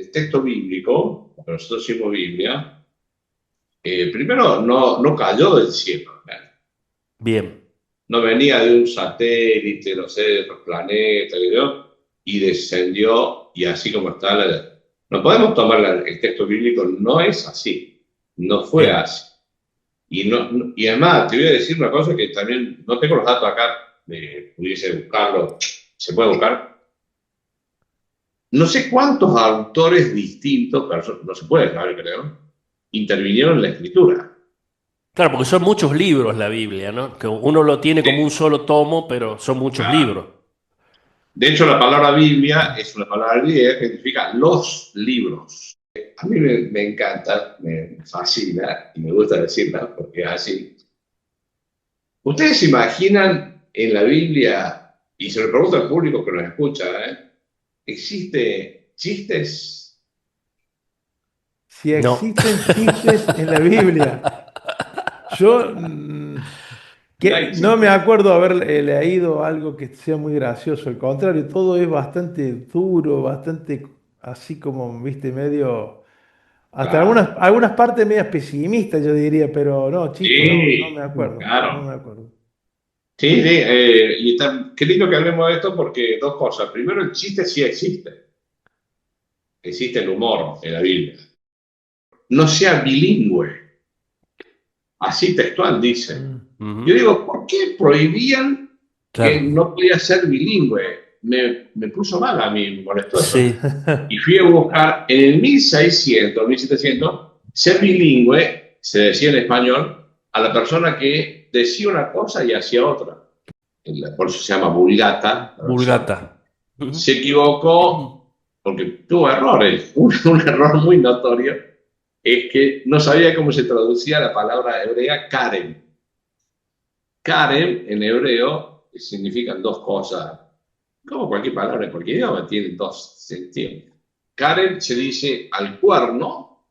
el texto bíblico, que nosotros decimos Biblia, primero no cayó del cielo, ¿no? Bien. No venía de un satélite, no sé, de otro planeta, y descendió, y así como está, no podemos tomar el texto bíblico, no es así, no fue Bien. así. Y además, te voy a decir una cosa que también, no tengo los datos acá, pudiese buscarlo, se puede buscar. No sé cuántos autores distintos, pero eso no se puede saber, creo, intervinieron en la escritura. Claro, porque son muchos libros la Biblia, ¿no? Que uno lo tiene como un De, solo tomo, pero son muchos libros. de hecho, la palabra Biblia es una palabra griega que significa los libros. A mí me encanta, me fascina y me gusta decirla porque es así. ¿Ustedes se imaginan en la Biblia, y se lo pregunto al público que nos escucha, ¿existe chistes? Si No. existen chistes en la Biblia. Yo No hay no me chistes. acuerdo haber leído algo que sea muy gracioso. Al contrario, todo es bastante duro, bastante así como, viste, medio. Hasta Claro. algunas partes medias pesimistas, yo diría, pero no, chistes, no me Sí, acuerdo. No me claro. acuerdo. Sí, sí, y qué lindo que hablemos de esto porque dos cosas. Primero, el chiste sí existe. Existe el humor en la Biblia. No sea bilingüe, así textual dice. Mm. Yo Ujú. digo, ¿por qué prohibían que Claro. no podía ser bilingüe? Me puso mal a mí, me molestó eso. Sí. Y fui a buscar en el 1600, 1700, ser bilingüe, se decía en español, a la persona que decía una cosa y hacía otra. Por eso se llama vulgata, la versión. Vulgata. Ujú. Se equivocó porque tuvo errores. Un error muy notorio es que no sabía cómo se traducía la palabra hebrea Karen. Karen en hebreo significan dos cosas, como cualquier palabra en cualquier idioma, tiene dos sentidos. Karen se dice al cuerno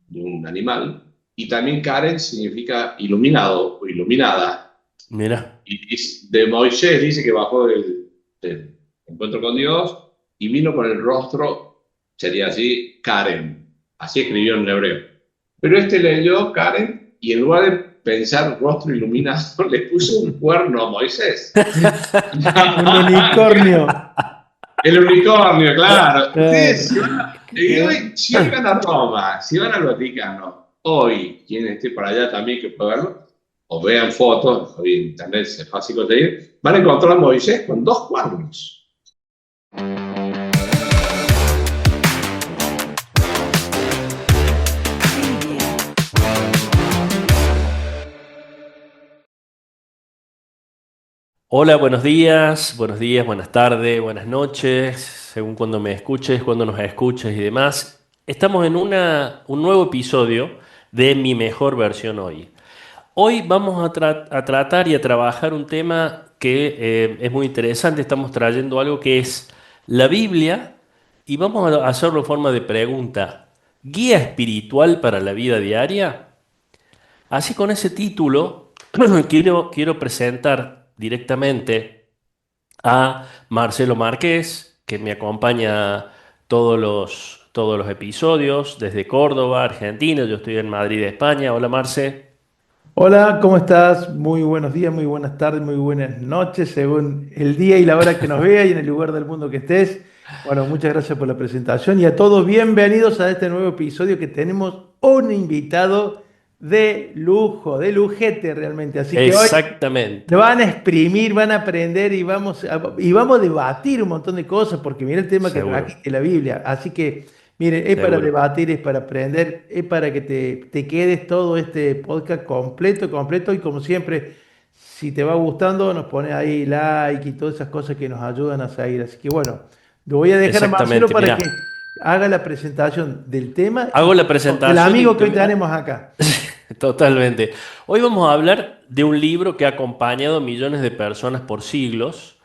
de un animal y también Karen significa iluminado o iluminada. Mira. Y de Moisés dice que bajó del encuentro con Dios y vino con el rostro, sería así, Karen. Así escribió en hebreo. Pero este leyó Karen y en lugar de pensar rostro iluminado, le puso un cuerno a Moisés. Un unicornio. El unicornio, claro. Claro. Ustedes y hoy, si hoy van a Roma, si van al Vaticano, hoy, quien esté por allá también que puede verlo, o vean fotos, hoy en internet es fácil conseguir, van a encontrar a Moisés con dos cuernos. Hola, buenos días, buenas tardes, buenas noches, según cuando me escuches, cuando nos escuches y demás. Estamos en un nuevo episodio de Mi Mejor Versión Hoy. Hoy vamos a tratar y a trabajar un tema que es muy interesante. Estamos trayendo algo que es la Biblia y vamos a hacerlo en forma de pregunta. ¿Guía espiritual para la vida diaria? Así con ese título, quiero presentar directamente a Marcelo Márquez, que me acompaña todos los episodios desde Córdoba, Argentina. Yo estoy en Madrid, España. Hola, Marce. Hola, ¿cómo estás? Muy buenos días, muy buenas tardes, muy buenas noches, según el día y la hora que nos vea y en el lugar del mundo que estés. Bueno, muchas gracias por la presentación y a todos bienvenidos a este nuevo episodio que tenemos un invitado de lujo, de lujete realmente. Así que hoy Exactamente, van a exprimir, van a aprender y vamos a debatir un montón de cosas, porque mira el tema que seguro, trajiste, la Biblia. Así que, miren, es para seguro. debatir, es para aprender, es para que te quedes todo este podcast completo, completo. Y como siempre, si te va gustando, nos pones ahí like y todas esas cosas que nos ayudan a seguir. Así que bueno, lo voy a dejar a Marcelo Exactamente. para Mira, que haga la presentación del tema y hago la del presentación y amigo que te hoy voy a... tenemos acá. Totalmente. Hoy vamos a hablar de un libro que ha acompañado a millones de personas por siglos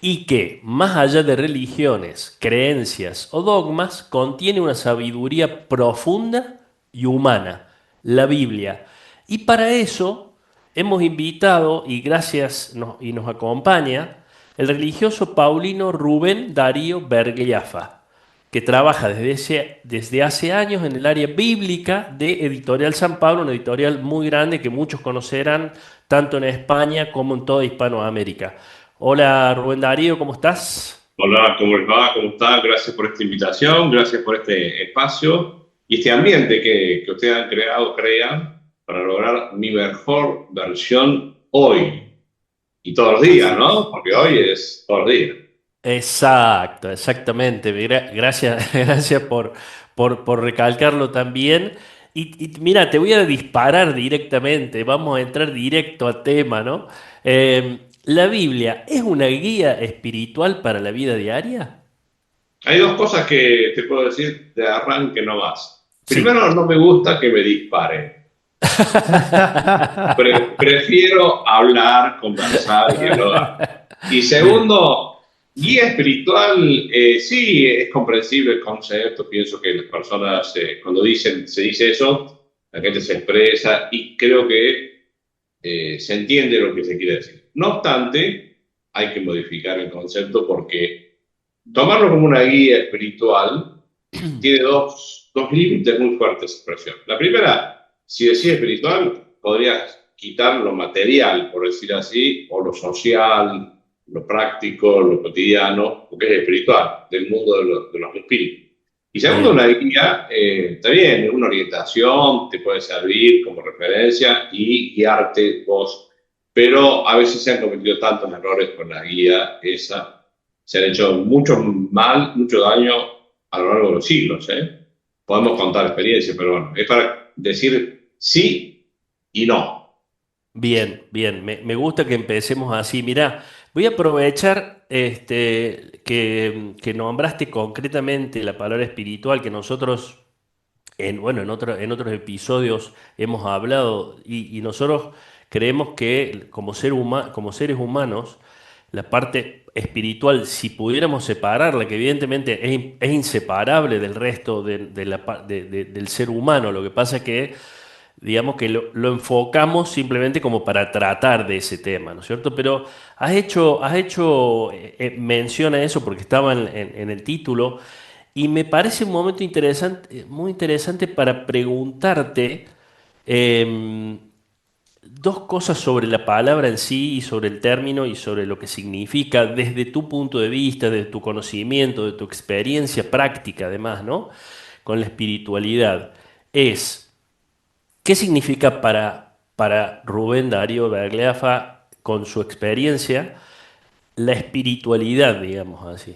y que, más allá de religiones, creencias o dogmas, contiene una sabiduría profunda y humana, la Biblia. Y para eso hemos invitado, y gracias, y nos acompaña, el religioso paulino Rubén Darío Bergliafa. que trabaja desde hace años en el área bíblica de Editorial San Pablo, una editorial muy grande que muchos conocerán tanto en España como en toda Hispanoamérica. Hola Rubén Darío, ¿cómo estás? Hola, ¿cómo les va? ¿Cómo está? Gracias por esta invitación, gracias por este espacio y este ambiente que ustedes han creado, crean, para lograr mi mejor versión hoy y todos los días, Así es. ¿no? Porque hoy es todos los días. Exacto, exactamente. Gracias, gracias por recalcarlo también. Mira, te voy a disparar directamente, vamos a entrar directo a tema, ¿no? ¿La Biblia es una guía espiritual para la vida diaria? Hay dos cosas que te puedo decir de arranque no más. Sí. Primero, no me gusta que me disparen. Prefiero hablar, conversar, dialogar. Y Bien, segundo, guía sí, espiritual, sí, es comprensible el concepto. Pienso que las personas, cuando se dice eso, la gente se expresa y creo que se entiende lo que se quiere decir. No obstante, hay que modificar el concepto porque tomarlo como una guía espiritual tiene dos límites muy fuertes de expresión. La primera, si decís espiritual, podrías quitar lo material, por decir así, o lo social, lo práctico, lo cotidiano, porque es espiritual, del mundo de los espíritus. Y segundo, bien. una guía, está bien, una orientación te puede servir como referencia y guiarte vos, pero a veces se han cometido tantos errores con la guía esa, se han hecho mucho mal, mucho daño a lo largo de los siglos, ¿eh? Podemos contar experiencias, pero bueno, es para decir sí y no. Bien, bien, me gusta que empecemos así. Mirá, voy a aprovechar que nombraste concretamente la palabra espiritual que nosotros bueno, en otros episodios hemos hablado y nosotros creemos que como seres humanos, la parte espiritual, si pudiéramos separarla, que evidentemente es inseparable del resto del ser humano, lo que pasa es que digamos que lo enfocamos simplemente como para tratar de ese tema, ¿no es cierto? Pero has hecho mención a eso porque estaba en el título y me parece un momento interesante, muy interesante para preguntarte em, dos cosas sobre la palabra en sí y sobre el término y sobre lo que significa desde tu punto de vista, desde tu conocimiento, de tu experiencia práctica además, ¿no? Con la espiritualidad. Es ¿Qué significa para Rubén Darío Bergleafa, con su experiencia, la espiritualidad, digamos así?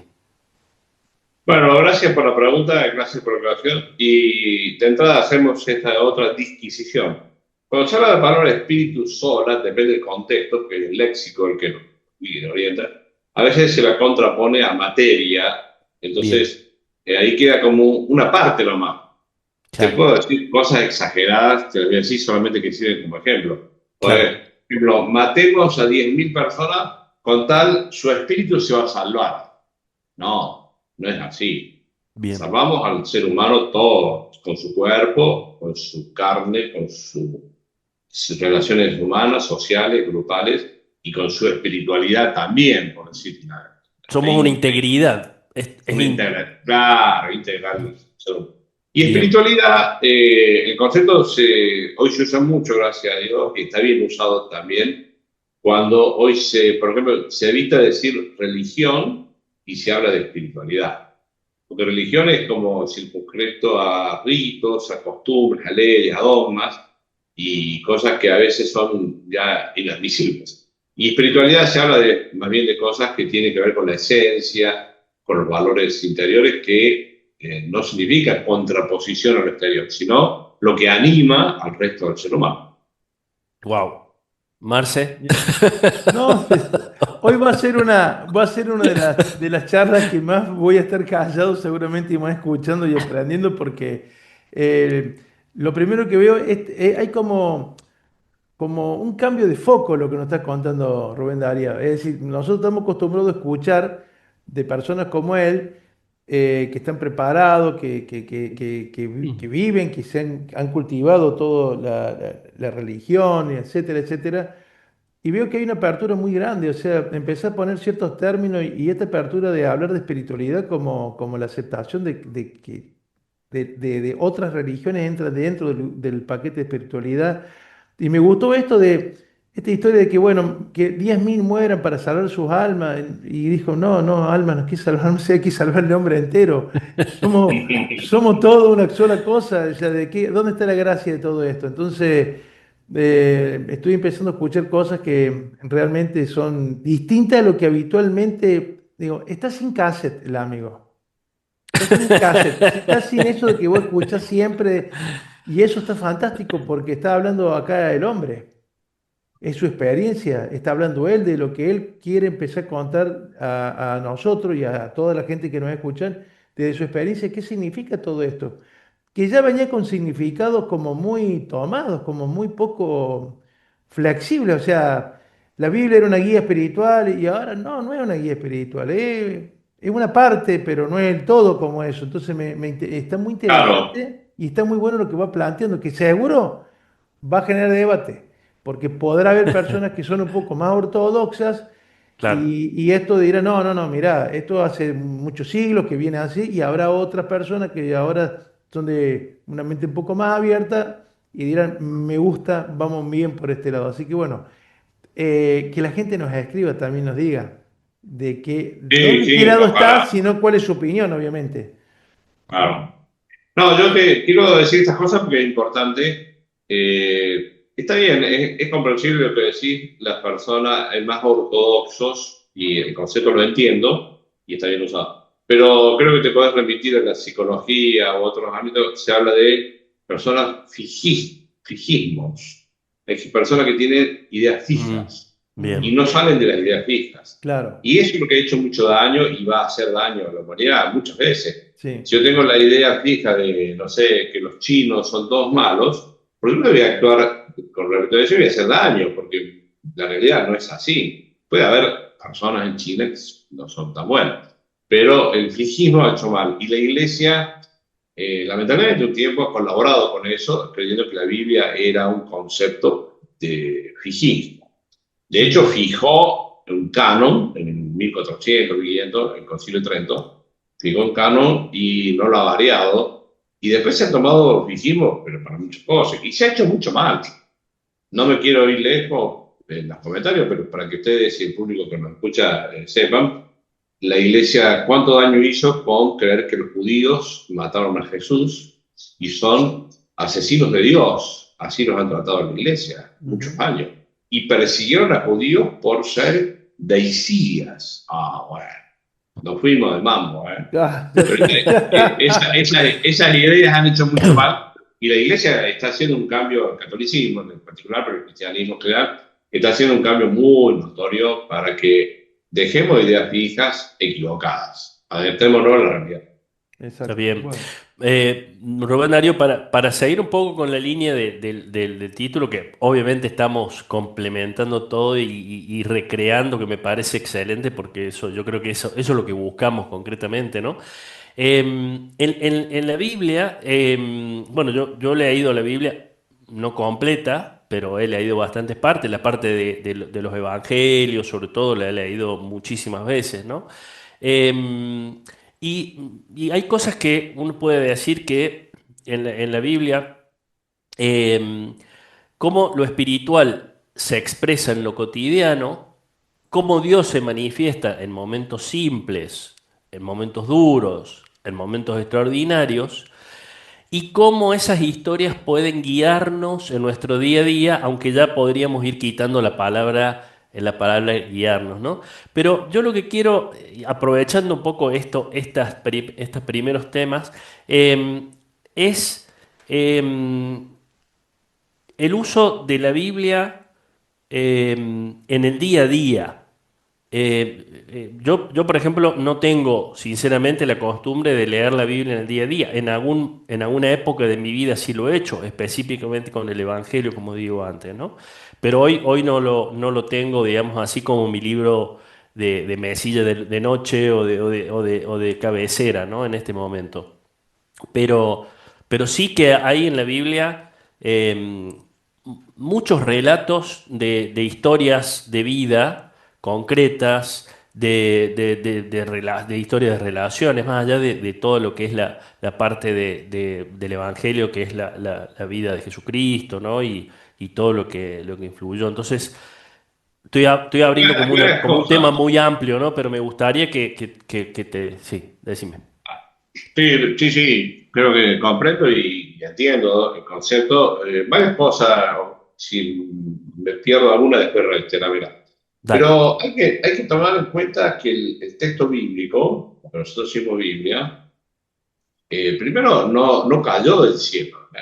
Bueno, gracias por la pregunta, gracias por la aclaración. Y de entrada hacemos esta otra disquisición. Cuando se habla de la palabra espíritu sola, depende del contexto, que es el léxico el que nos orienta, a veces se la contrapone a materia, Bien, entonces ahí queda como una parte nomás. Te claro, puedo decir cosas exageradas, te las voy a decir solamente que sirven como ejemplo. Por claro, ejemplo, matemos a 10.000 personas con tal su espíritu se va a salvar. No, no es así. bien. Salvamos al ser humano todo, con su cuerpo, con su carne, con sus relaciones humanas, sociales, grupales y con su espiritualidad también, por decir nada. Somos una integridad. Una integral, claro, integral. Y Bien, espiritualidad, el concepto hoy se usa mucho, gracias a Dios, y está bien usado también cuando hoy por ejemplo, se evita decir religión y se habla de espiritualidad. Porque religión es como circunscrito a ritos, a costumbres, a leyes, a dogmas y cosas que a veces son ya inadmisibles. Y espiritualidad se habla más bien de cosas que tienen que ver con la esencia, con los valores interiores, que no significa contraposición al exterior, sino lo que anima al resto del ser humano. wow. Marce. bien. No, hoy va a ser una de las charlas que más voy a estar callado seguramente y más escuchando y aprendiendo porque eh, lo primero que veo es, hay como un cambio de foco lo que nos está contando Rubén Darío. Es decir, nosotros estamos acostumbrados a escuchar de personas como él, que están preparados, que viven, han cultivado toda la religión, etcétera, etcétera, y veo que hay una apertura muy grande, o sea, empecé a poner ciertos términos y esta apertura de hablar de espiritualidad como la aceptación de que de otras religiones entra dentro del paquete de espiritualidad. Y me gustó esto de esta historia de que, bueno, que 10.000 mueran para salvar sus almas. Y dijo, no, no, almas no hay que salvar, no sé, hay que salvar el hombre entero. Somos todo una sola cosa. O sea, ¿dónde está la gracia de todo esto? Entonces, estoy empezando a escuchar cosas que realmente son distintas a lo que habitualmente, digo, está sin cassette el amigo. Está sin cassette, si está sin eso de que vos escuchás siempre, y eso está fantástico porque está hablando acá el hombre, es su experiencia, está hablando él de lo que él quiere empezar a contar a nosotros y a toda la gente que nos escuchan, de su experiencia, qué significa todo esto, que ya venía con significados como muy tomados, como muy poco flexibles, o sea, la Biblia era una guía espiritual y ahora no, no es una guía espiritual, es una parte, pero no es el todo como eso. Entonces está muy Claro, interesante y está muy bueno lo que va planteando, que seguro va a generar debate, porque podrá haber personas que son un poco más ortodoxas Claro. y esto dirá, no, no, no, mira, esto hace muchos siglos que viene así y habrá otras personas que ahora son de una mente un poco más abierta y dirán, me gusta, vamos bien por este lado. Así que bueno, que la gente nos escriba también, nos diga no sí, de qué sí, lado está, ojalá, sino cuál es su opinión, obviamente. claro. No, yo te quiero decir estas cosas porque es importante. Está bien, es comprensible lo que decís, las personas más ortodoxos, y el concepto lo entiendo, y está bien usado. Pero creo que te podés remitir a la psicología u otros ámbitos, se habla de personas fijismos, es personas que tienen ideas Mm, fijas y bien. no salen de las ideas fijas. Claro, Y eso es lo que ha hecho mucho daño y va a hacer daño a la humanidad muchas veces. sí, Si yo tengo la idea fija de, no sé, que los chinos son todos malos, ¿por qué no voy a actuar con respecto a eso y voy a hacer daño? Porque la realidad no es así. Puede haber personas en China que no son tan buenas, pero el fijismo ha hecho mal. Y la iglesia, lamentablemente, un tiempo ha colaborado con eso, creyendo que la Biblia era un concepto de fijismo. De hecho, sí. fijó un canon en 1400, 1500, el Concilio de Trento, fijó un canon y no lo ha variado. Y después se ha tomado fijismo, pero para muchas cosas. Y se ha hecho mucho mal. No me quiero ir lejos en los comentarios, pero para que ustedes y el público que nos escucha sepan, la iglesia cuánto daño hizo con creer que los judíos mataron a Jesús y son asesinos de Dios. Así los han tratado en la iglesia muchos Ujú. años. Y persiguieron a judíos por ser deicías. Ah, bueno, nos fuimos de mambo, ¿eh? Ah, Pero esas ideas han hecho mucho mal y la iglesia está haciendo un cambio, el catolicismo en particular, pero el cristianismo en general, está haciendo un cambio muy notorio para que dejemos ideas fijas equivocadas. Adaptémonos a la realidad. Está exacto. bien. Bueno, Rubén Darío, para seguir un poco con la línea del título, que obviamente estamos complementando todo y recreando, que me parece excelente, porque eso, yo creo que eso es lo que buscamos concretamente, ¿no? En la Biblia, bueno, yo he leído la Biblia, no completa, pero he leído bastantes partes, la parte de los evangelios, sobre todo, la he leído muchísimas veces, ¿no? Em, y hay cosas que uno puede decir que en la Biblia, em, cómo lo espiritual se expresa en lo cotidiano, cómo Dios se manifiesta en momentos simples, en momentos duros, en momentos extraordinarios, y cómo esas historias pueden guiarnos en nuestro día a día, aunque ya podríamos ir quitando la palabra guiarnos, ¿no? Pero yo lo que quiero, aprovechando un poco estos primeros temas, es em, el uso de la Biblia en el día a día. Yo, por ejemplo, no tengo, sinceramente, la costumbre de leer la Biblia en el día a día. En alguna época de mi vida sí lo he hecho, específicamente con el Evangelio, como digo antes, ¿no? Pero hoy no lo tengo, digamos, así como mi libro de mesilla de noche o de cabecera, ¿no? En este momento. Pero, pero sí que hay en la Biblia muchos relatos de historias de vida concretas, de historias de relaciones, más allá de todo lo que es la parte del Evangelio, que es la vida de Jesucristo, ¿no? Y todo lo que influyó. Entonces, estoy abriendo Hay varias como un tema cosas. muy amplio, ¿no? Pero me gustaría que te... Sí, decime. Sí, sí, sí, creo que comprendo y entiendo el concepto. Varias cosas, si me pierdo alguna, después reiterámela. Dale, Pero hay que tomar en cuenta que el texto bíblico, lo que nosotros decimos Biblia, primero no cayó del cielo, ¿eh?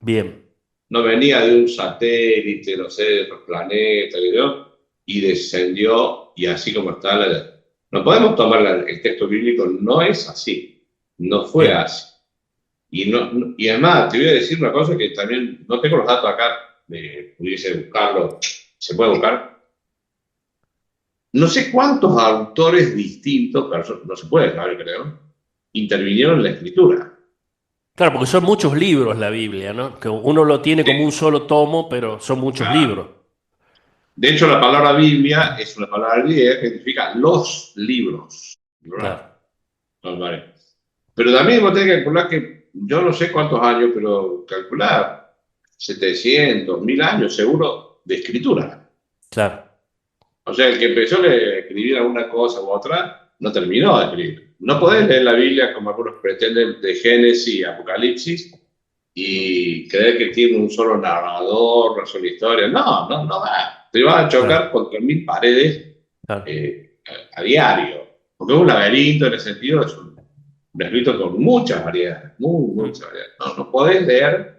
bien, No venía de un satélite, no sé, de otro planeta, y descendió, y así como está, no podemos tomar el texto bíblico, no es así, no fue bien, así. Y además, te voy a decir una cosa que también no tengo los datos acá, pudiese buscarlo, se puede buscar. No sé cuántos autores distintos, pero no se puede saber, creo, intervinieron en la escritura. claro, porque son muchos libros la Biblia, ¿no? Que uno lo tiene como un Sí. solo tomo, pero son muchos Ah, libros. de hecho, la palabra Biblia es una palabra griega que significa los libros, Claro, ¿verdad? Son varios. Pero también vos tenés que calcular que, yo no sé cuántos años, pero calcular 700, 1000 años seguro de escritura. claro, O sea, el que empezó a escribir alguna cosa u otra, no terminó de escribir. No podés ujú, leer la Biblia como algunos pretenden de Génesis y Apocalipsis y creer que tiene un solo narrador, una sola historia. No va. Te vas a chocar claro, contra 1000 paredes claro, a diario. Porque es un laberinto en el sentido, es un escrito con muchas variedades, mm, muchas variedades. No podés leer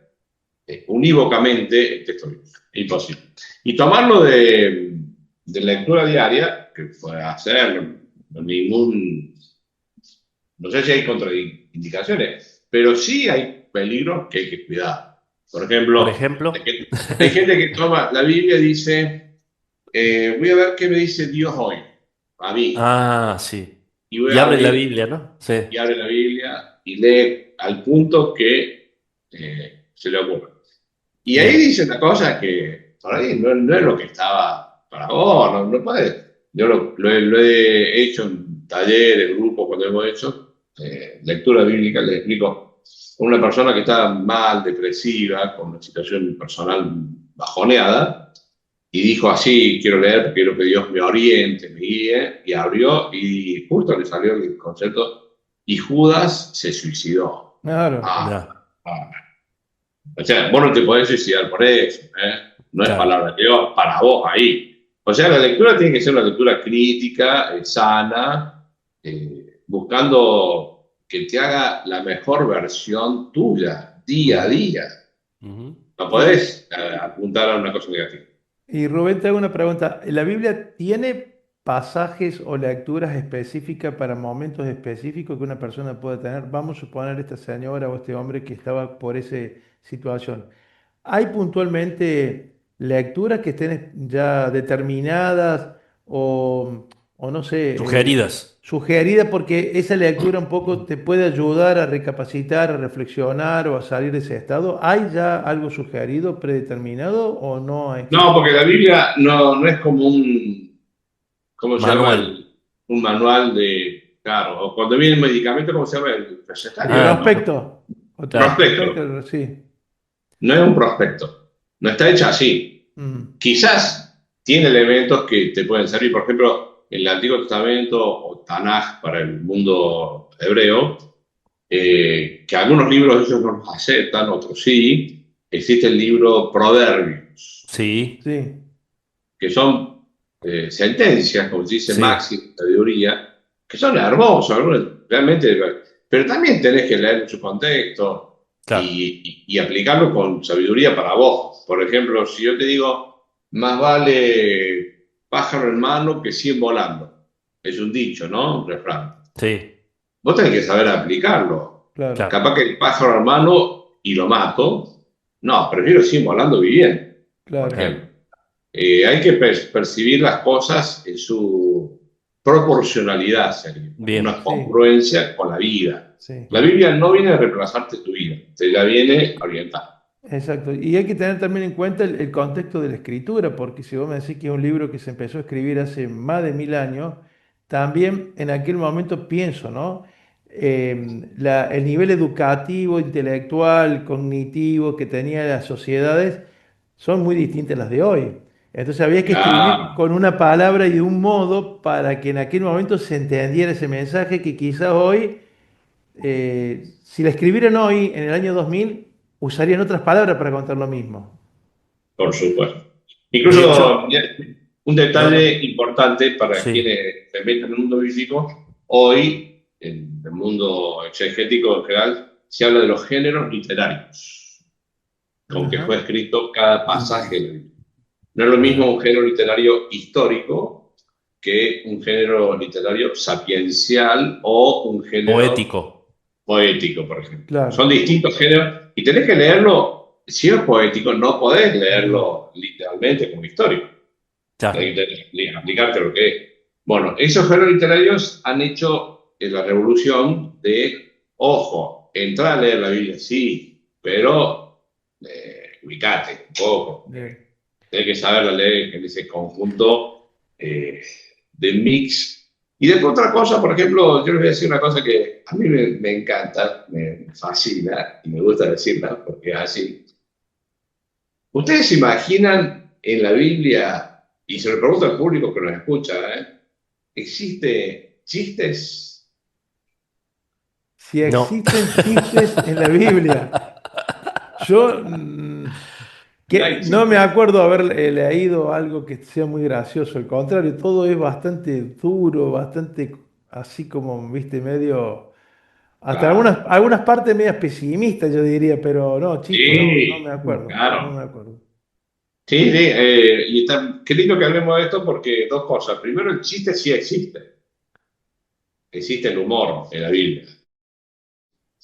unívocamente el texto bíblico. Imposible. Y tomarlo de lectura diaria, que puede hacer ningún, no sé si hay contraindicaciones, pero sí hay peligros que hay que cuidar. Por por ejemplo, ejemplo. hay gente que toma la Biblia y dice, voy a ver qué me dice Dios hoy, a mí, Ah, sí. y voy Y a abre la abrir Biblia, ¿no? Sí, y abre la Biblia y lee al punto que se le ocurre. Y ahí bien, dice una cosa que por ahí no es lo que estaba para vos, no puedes. Yo lo he hecho en talleres, grupos, cuando hemos hecho lectura bíblica, le explico a una persona que está mal, depresiva, con una situación personal bajoneada, y dijo así, quiero leer porque quiero que Dios me oriente, me guíe, y abrió y justo le salió el concepto, y Judas se suicidó. Claro. Ah, ya, ah. O sea, vos no te podés suicidar por eso, ¿eh? No es claro, palabra de Dios para vos ahí. O sea, la lectura tiene que ser una lectura crítica, sana, buscando que te haga la mejor versión tuya, día a ujú, día. ujú. No Y, podés apuntar a una cosa negativa. y Rubén, te hago una pregunta. ¿La Biblia tiene pasajes o lecturas específicas para momentos específicos que una persona puede tener? Vamos a suponer esta señora o este hombre que estaba por esa situación. ¿Hay puntualmente lecturas que estén ya determinadas o no sé, Sugeridas. sugeridas porque esa lectura un poco te puede ayudar a recapacitar, a reflexionar o a salir de ese estado? ¿Hay ya algo sugerido, predeterminado o no No, existe? porque la Biblia no es como ¿cómo se llama? Manual. Un manual de, claro, o cuando viene el medicamento, ¿cómo se llama? El El recetario, Ah, ¿no? prospecto. claro, Prospecto. Prospecto, sí. No es un prospecto. No está hecha así. Mm, Quizás tiene elementos que te pueden servir. Por ejemplo, el Antiguo Testamento o Tanaj para el mundo hebreo, que algunos libros ellos no los aceptan, otros sí. Existe el libro Proverbios, sí, sí, que son sentencias, como se dice, sí, máxima sabiduría, que son hermosos, algunos realmente, pero también tenés que leer en su contexto claro, y aplicarlo con sabiduría para vos. Por ejemplo, si yo te digo, más vale pájaro en mano que 100 volando, es un dicho, ¿no? Un refrán. sí, Vos tenés que saber aplicarlo. claro, claro, Capaz que el pájaro en mano y lo mato, no, prefiero 100 volando viviendo, por claro. ejemplo. claro. Hay que percibir las cosas en su proporcionalidad, sería, Bien, una Sí, congruencia con la vida. sí. La mm, Biblia no viene a reemplazarte tu vida, te la viene a orientar. Exacto. Y hay que tener también en cuenta el contexto de la escritura, porque si vos me decís que es un libro que se empezó a escribir hace más de 1000 años, también en aquel momento pienso, ¿no? El nivel educativo, intelectual, cognitivo que tenían las sociedades son muy distintas a las de hoy. Entonces había que escribir Claro, con una palabra y de un modo para que en aquel momento se entendiera ese mensaje que quizás hoy si la escribieran hoy, en el año 2000 usarían otras palabras para contar lo mismo. por supuesto. De Incluso, hecho, un no, detalle no, importante para sí, quienes se meten en el mundo bíblico, hoy, en el mundo exegético en general, se habla de los géneros literarios, con que Ajá. fue escrito cada pasaje de la Biblia. No es lo mismo un género literario histórico que un género literario sapiencial o un género poético, poético, por ejemplo. Son Claro. distintos géneros y tenés que leerlo, si es poético, no podés leerlo literalmente como histórico. claro. Tenés que aplicarte lo que es. Bueno, esos géneros literarios han hecho la revolución de, ojo, entrar a leer la Biblia, sí, pero ubicate un poco. Bien. Tenés que saberla leer en ese conjunto de mix. Y después otra cosa, por ejemplo, yo les voy a decir una cosa que a mí me encanta, me fascina y me gusta decirla porque es así. ¿Ustedes se imaginan en la Biblia, y se lo pregunto al público que nos escucha, ¿existe chistes? Si No. existen chistes en la Biblia, yo No que no me existe. acuerdo haber leído algo que sea muy gracioso. Al contrario, todo es bastante duro, bastante así como, viste, medio. Hasta Claro. algunas partes medias pesimistas, yo diría, pero no, chiste, no, no me Sí, acuerdo. No me claro. acuerdo. Sí, sí, y está, qué lindo que hablemos de esto porque dos cosas. Primero, el chiste sí existe. Existe el humor en la Biblia.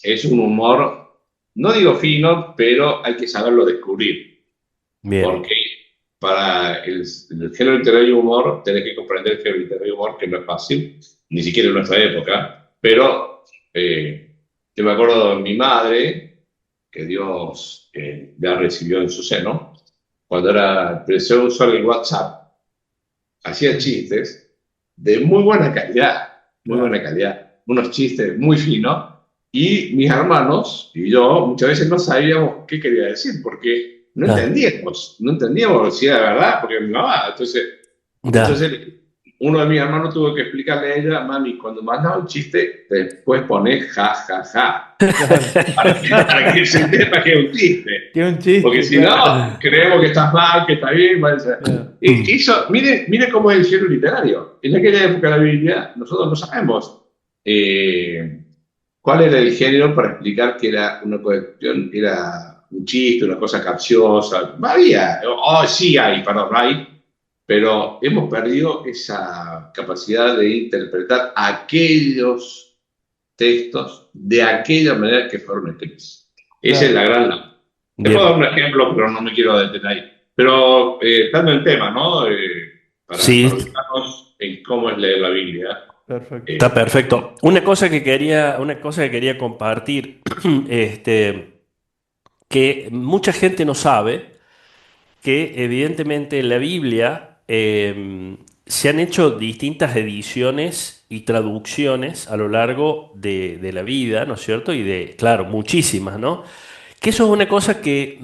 Es un humor, no digo fino, pero hay que saberlo descubrir. Bien, Porque para el género literario de humor tenés que comprender el género literario de humor, que no es fácil, ni siquiera en nuestra época. Pero yo me acuerdo de mi madre, que Dios la recibió en su seno, cuando empezó a usar el WhatsApp, hacía Mm, chistes de muy buena claro. calidad, unos chistes muy finos, y mis hermanos y yo muchas veces no sabíamos qué quería decir, porque claro. no entendíamos si era verdad, porque mi mamá, Ya. entonces uno de mis hermanos tuvo que explicarle a ella, mami, cuando mandas un chiste, después pones ja, ja, ja, Claro. para que se sepa que es un chiste. Que un Porque chiste, si no, claro. creemos que estás mal, que está bien. Claro. Mire cómo es el género literario. En aquella época de la Biblia, nosotros no sabemos eh, cuál era el género para explicar que era una cuestión, era un chiste, una cosa capciosa. No había, sí hay, perdón, no hay, pero hemos perdido esa capacidad de interpretar aquellos textos de aquella manera que fueron escritos. Esa es la Claro. gran. Te puedo dar Bien. un ejemplo, pero no me quiero detener ahí. Pero estando en tema, ¿no? Sí, Para ubicarnos en cómo es leer la Biblia. Perfecto. está perfecto. Una cosa que quería compartir, este, que mucha gente no sabe, que evidentemente en la Biblia se han hecho distintas ediciones y traducciones a lo largo de la vida, ¿no es cierto? Y de, claro, muchísimas, ¿no? Que eso es una cosa que,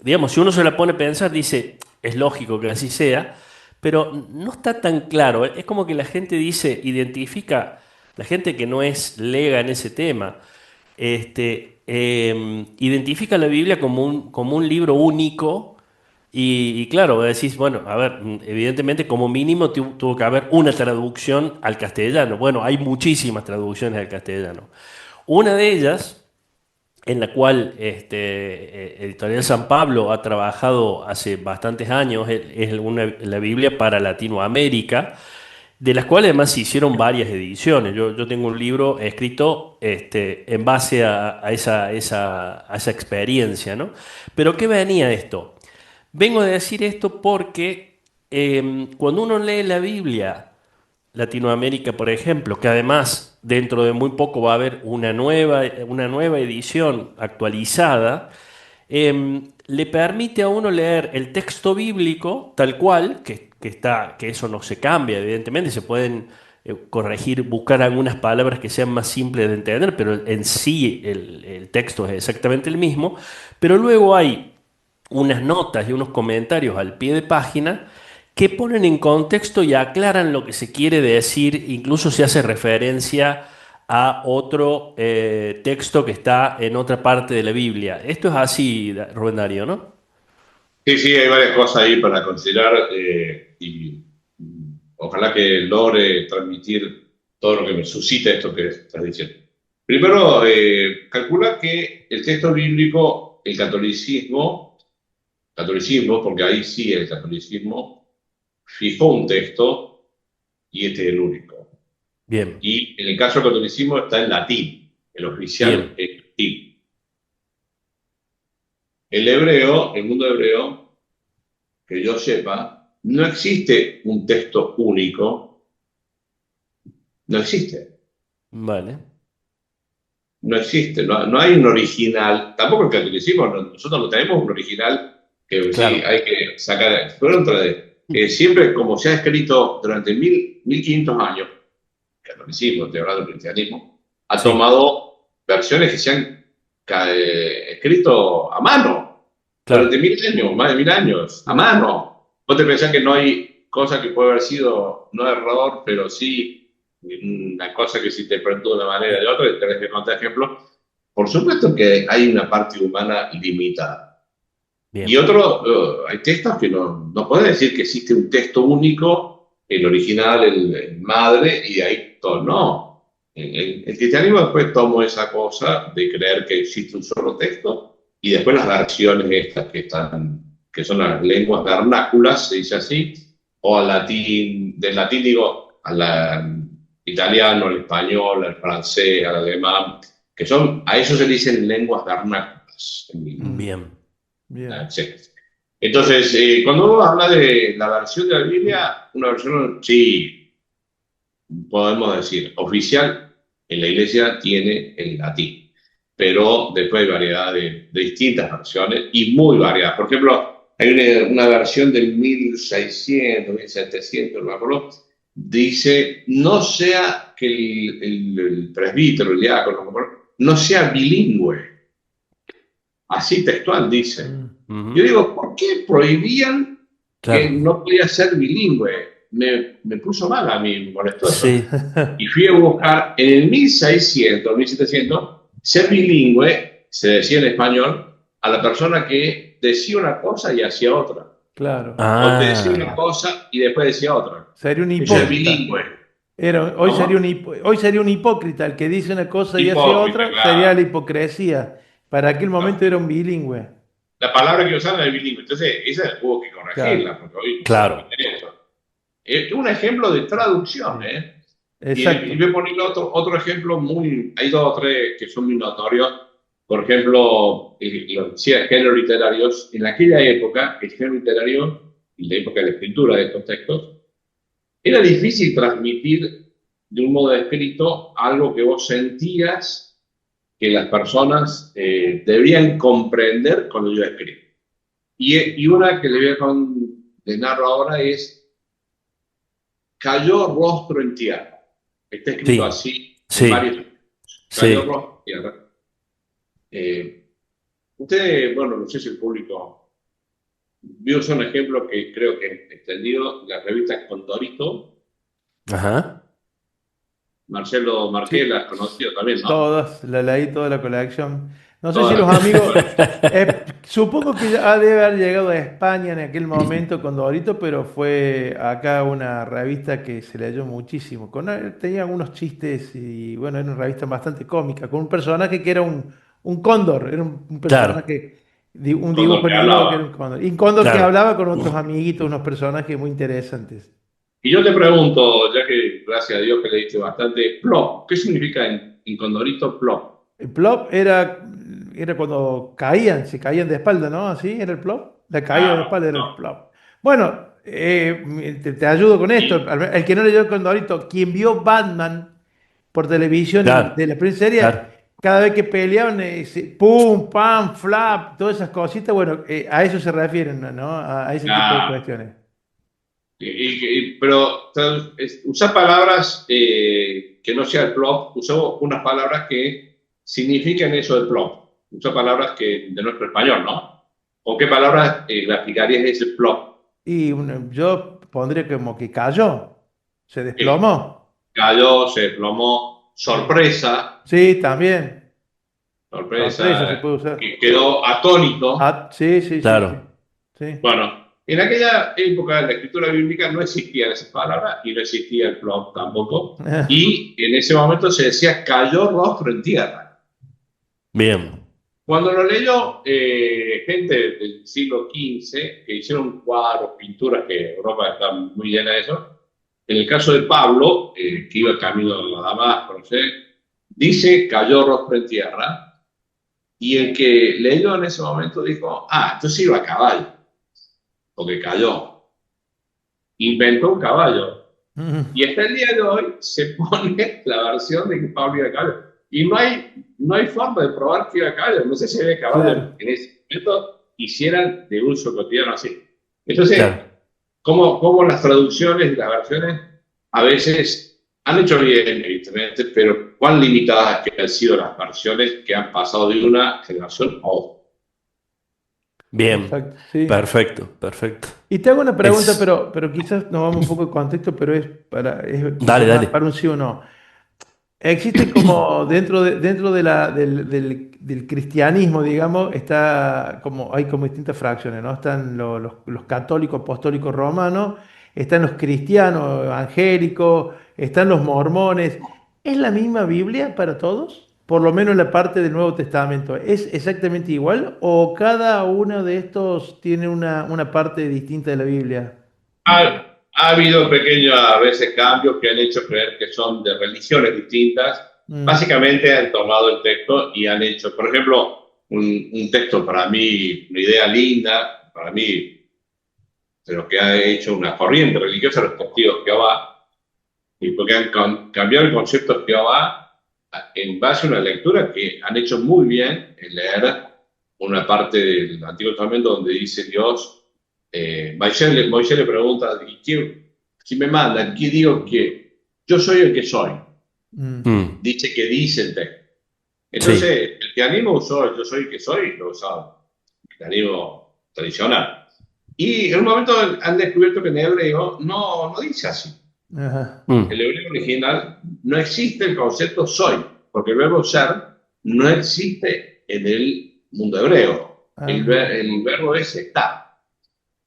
digamos, si uno se la pone a pensar, dice, es lógico que así sea, pero no está tan claro. Es como que la gente dice, identifica, la gente que no es lega en ese tema, identifica la Biblia como un libro único y claro, vos decís, bueno, a ver, evidentemente como mínimo tuvo que haber una traducción al castellano. Bueno, hay muchísimas traducciones al castellano. Una de ellas en la cual Editorial San Pablo ha trabajado hace bastantes años, la Biblia para Latinoamérica, de las cuales además se hicieron varias ediciones. Yo tengo un libro escrito en base a esa experiencia, ¿no? Pero ¿qué venía esto? Vengo a decir esto porque cuando uno lee la Biblia, Latinoamérica, por ejemplo, que además dentro de muy poco va a haber una nueva edición actualizada. le permite a uno leer el texto bíblico tal cual, que eso no se cambia, evidentemente, se pueden corregir, buscar algunas palabras que sean más simples de entender, pero en sí el texto es exactamente el mismo, pero luego hay unas notas y unos comentarios al pie de página que ponen en contexto y aclaran lo que se quiere decir, incluso se hace referencia a otro texto que está en otra parte de la Biblia. Esto es así, Rubén Darío, ¿no? Sí, sí, hay varias cosas ahí para considerar y ojalá que logre transmitir todo lo que me suscita esto que estás diciendo. Primero, calcula que el texto bíblico, el catolicismo, porque ahí sí el catolicismo fijó un texto y este es el único. Bien, Y en el caso del catolicismo está en latín, el oficial bien, es latín. El hebreo, el mundo hebreo, que yo sepa, no existe un texto único, no existe, vale, no existe, no hay un original, tampoco el catolicismo, nosotros no tenemos un original que sí claro. hay que sacar, pero otra vez, que siempre como se ha escrito durante 1500 años, el catolicismo, estoy hablando del cristianismo, ha Sí, tomado versiones que se han escrito a mano durante claro. 1000 años, más de 1000 años, a mano. ¿Vos te pensás que no hay cosa que puede haber sido, no error, pero sí una cosa que si te preguntó de una manera o de otra, y tenés que contar ejemplos? Por supuesto que hay una parte humana limitada. Y Bien, otro, hay textos que no puedes decir que existe un texto único, el original, el madre, y de ahí todo. No. El cristianismo después tomó esa cosa de creer que existe un solo texto y después las versiones estas que son las lenguas vernáculas, se dice así, o al latín, del latín digo, al italiano, al español, al francés, al alemán, a eso se dicen lenguas vernáculas. Mm, bien, bien. Sí. Entonces, cuando uno habla de la versión de la Biblia, una versión, sí, podemos decir, oficial en la iglesia tiene el latín, pero después hay variedad de distintas versiones y muy variadas. Por ejemplo, hay una versión del 1600, 1700, no me acuerdo, dice, no sea que el presbítero, el diácono, no me acuerdo, no sea bilingüe, así textual dice. Mm, Yo ujú, digo, ¿por qué prohibían que claro. no podía ser bilingüe? Me puso mal a mí, me molestó eso. Sí, Y fui a buscar en el 1600, 1700, ser bilingüe, se decía en español, a la persona que decía una cosa y hacía otra. claro. O te decía una ah, cosa y después decía otra. Sería un Eso es hipócrita. bilingüe. Hoy sería ¿Cómo? hoy sería un hipócrita. El que dice una cosa y hace Hipócrita, otra sería la claro. hipocresía. Para aquel momento era un bilingüe. La palabra que usaban era bilingüe. Entonces, esa hubo que Claro, corregirla, porque hoy no se claro. permite eso. Es un ejemplo de traducción, sí. ¿eh? Y Exacto. voy a poner otro ejemplo hay dos o tres que son muy notorios. Por ejemplo, los géneros literarios. En aquella época, el género literario, en la época de la escritura de estos textos, era difícil transmitir de un modo escrito algo que vos sentías que las personas debían comprender cuando yo escribo. Y una que le voy a les narro ahora es cayó rostro en tierra. Está escrito Sí, así en sí, varios. Cayó sí. rostro en tierra. Eh, Usted, bueno, no sé si el público vio un ejemplo que creo que he extendido, la revista Condorito, Ajá. Marcelo Marqués, Sí. la has conocido también, ¿no? Todas, la leí toda la colección. No sé si Todas los las amigos, bueno, supongo que ya ha de haber llegado a España en aquel momento con Dorito, pero fue acá una revista que se leyó muchísimo. Tenía algunos chistes y bueno, era una revista bastante cómica, con un personaje que era un cóndor, era un Claro, personaje, un cuando dibujo que animado que era un hablaba. cóndor. Y un cóndor que claro. hablaba con otros amiguitos, unos personajes muy interesantes. Y yo te pregunto, ya que gracias a Dios que le diste bastante, plop, ¿qué significa en Condorito plop? El plop era cuando caían, se caían de espalda, ¿no? Así era el plop. La caída de Claro, espalda era el no. plop. Bueno, te ayudo con esto. Y, El que no leyó el Condorito, quien vio Batman por televisión y Claro, de la prensa serie, claro. cada vez que peleaban, pum, pam, flap, todas esas cositas, bueno, a eso se refieren, ¿no? A ese tipo de Ah, cuestiones. pero usa palabras que no sea el plop, usó unas palabras que significan eso del plop. Usa palabras que de nuestro español, ¿no? ¿Con qué palabras graficarías ese plop? Y yo pondría como que cayó, se Eh, desplomó. Cayó, se desplomó, Sí, sorpresa, sí, también. Sorpresa se sorpresa, puede usar. que quedó atónito. Ah, sí, sí, sí, sí. Claro, Sí. Bueno, en aquella época de la escritura bíblica no existían esas palabras y no existía el plop tampoco. Y en ese momento se decía cayó rostro en tierra. bien, Cuando lo leyó gente del siglo XV, que hicieron cuadros, pinturas, que Europa está muy llena de eso, en el caso de Pablo, que iba camino a Damasco, no sé, dice cayó rostro en tierra, y el que leyó en ese momento dijo, ah, entonces iba a caballo, porque cayó, inventó un caballo. Y hasta el día de hoy se pone la versión de que Pablo iba a caballo. Y no hay forma de probar que iba a caballo. No sé si había caballo Claro. en ese momento hicieran de uso cotidiano así. Entonces, claro. cómo las traducciones y las versiones a veces han hecho bien, evidentemente, pero cuán limitadas que han sido las versiones que han pasado de una generación a otra. Bien, Exacto, sí. perfecto, perfecto. Y te hago una pregunta, Es, pero quizás nos vamos un poco de contexto, pero es dale, quizás más dale. para un sí o no. Existe como dentro de del cristianismo, digamos, hay como distintas fracciones, ¿no? Están los católicos apostólicos romanos, están los cristianos evangélicos, están los mormones. ¿Es la misma Biblia para todos? Por lo menos la parte del Nuevo Testamento. ¿Es exactamente igual o cada uno de estos tiene una parte distinta de la Biblia? Ha habido pequeños a veces cambios que han hecho creer que son de religiones distintas. Mm, Básicamente han tomado el texto y han hecho, por ejemplo, un texto para mí, una idea linda, para mí, de lo que ha hecho una corriente religiosa, los testigos de Jehová, y porque han cambiado el concepto de Jehová en base a una lectura que han hecho muy bien en leer una parte del Antiguo Testamento donde dice Dios, Moisés le pregunta, ¿quién me manda? ¿Quién digo que yo soy el que soy? mm, Mm, Dice que dice el texto. sí, Entonces, el cristianismo usó yo soy el que soy, lo usaba el cristianismo tradicional. Y en un momento han descubierto que en hebreo no dice así. ajá, El mm, hebreo original no existe el concepto soy, porque el verbo ser no existe en el mundo hebreo. ah, El verbo es estar.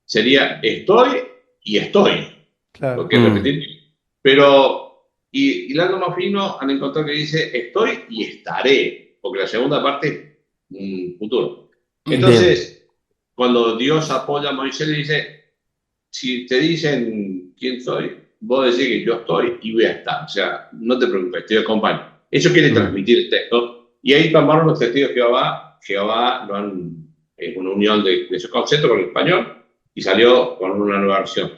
Sería estoy y estoy, claro. porque es mm, repetitivo. Pero, y hilando más fino, han encontrado que dice estoy y estaré, porque la segunda parte es un futuro. bien, Entonces, cuando Dios apoya a Moisés, le dice, si te dicen quién soy, vos decís que yo estoy y voy a estar. O sea, no te preocupes, te acompaño. Eso quiere mm, transmitir el texto. Y ahí tomaron los testigos de Jehová. Jehová es una unión de su concepto con el español y salió con una nueva versión.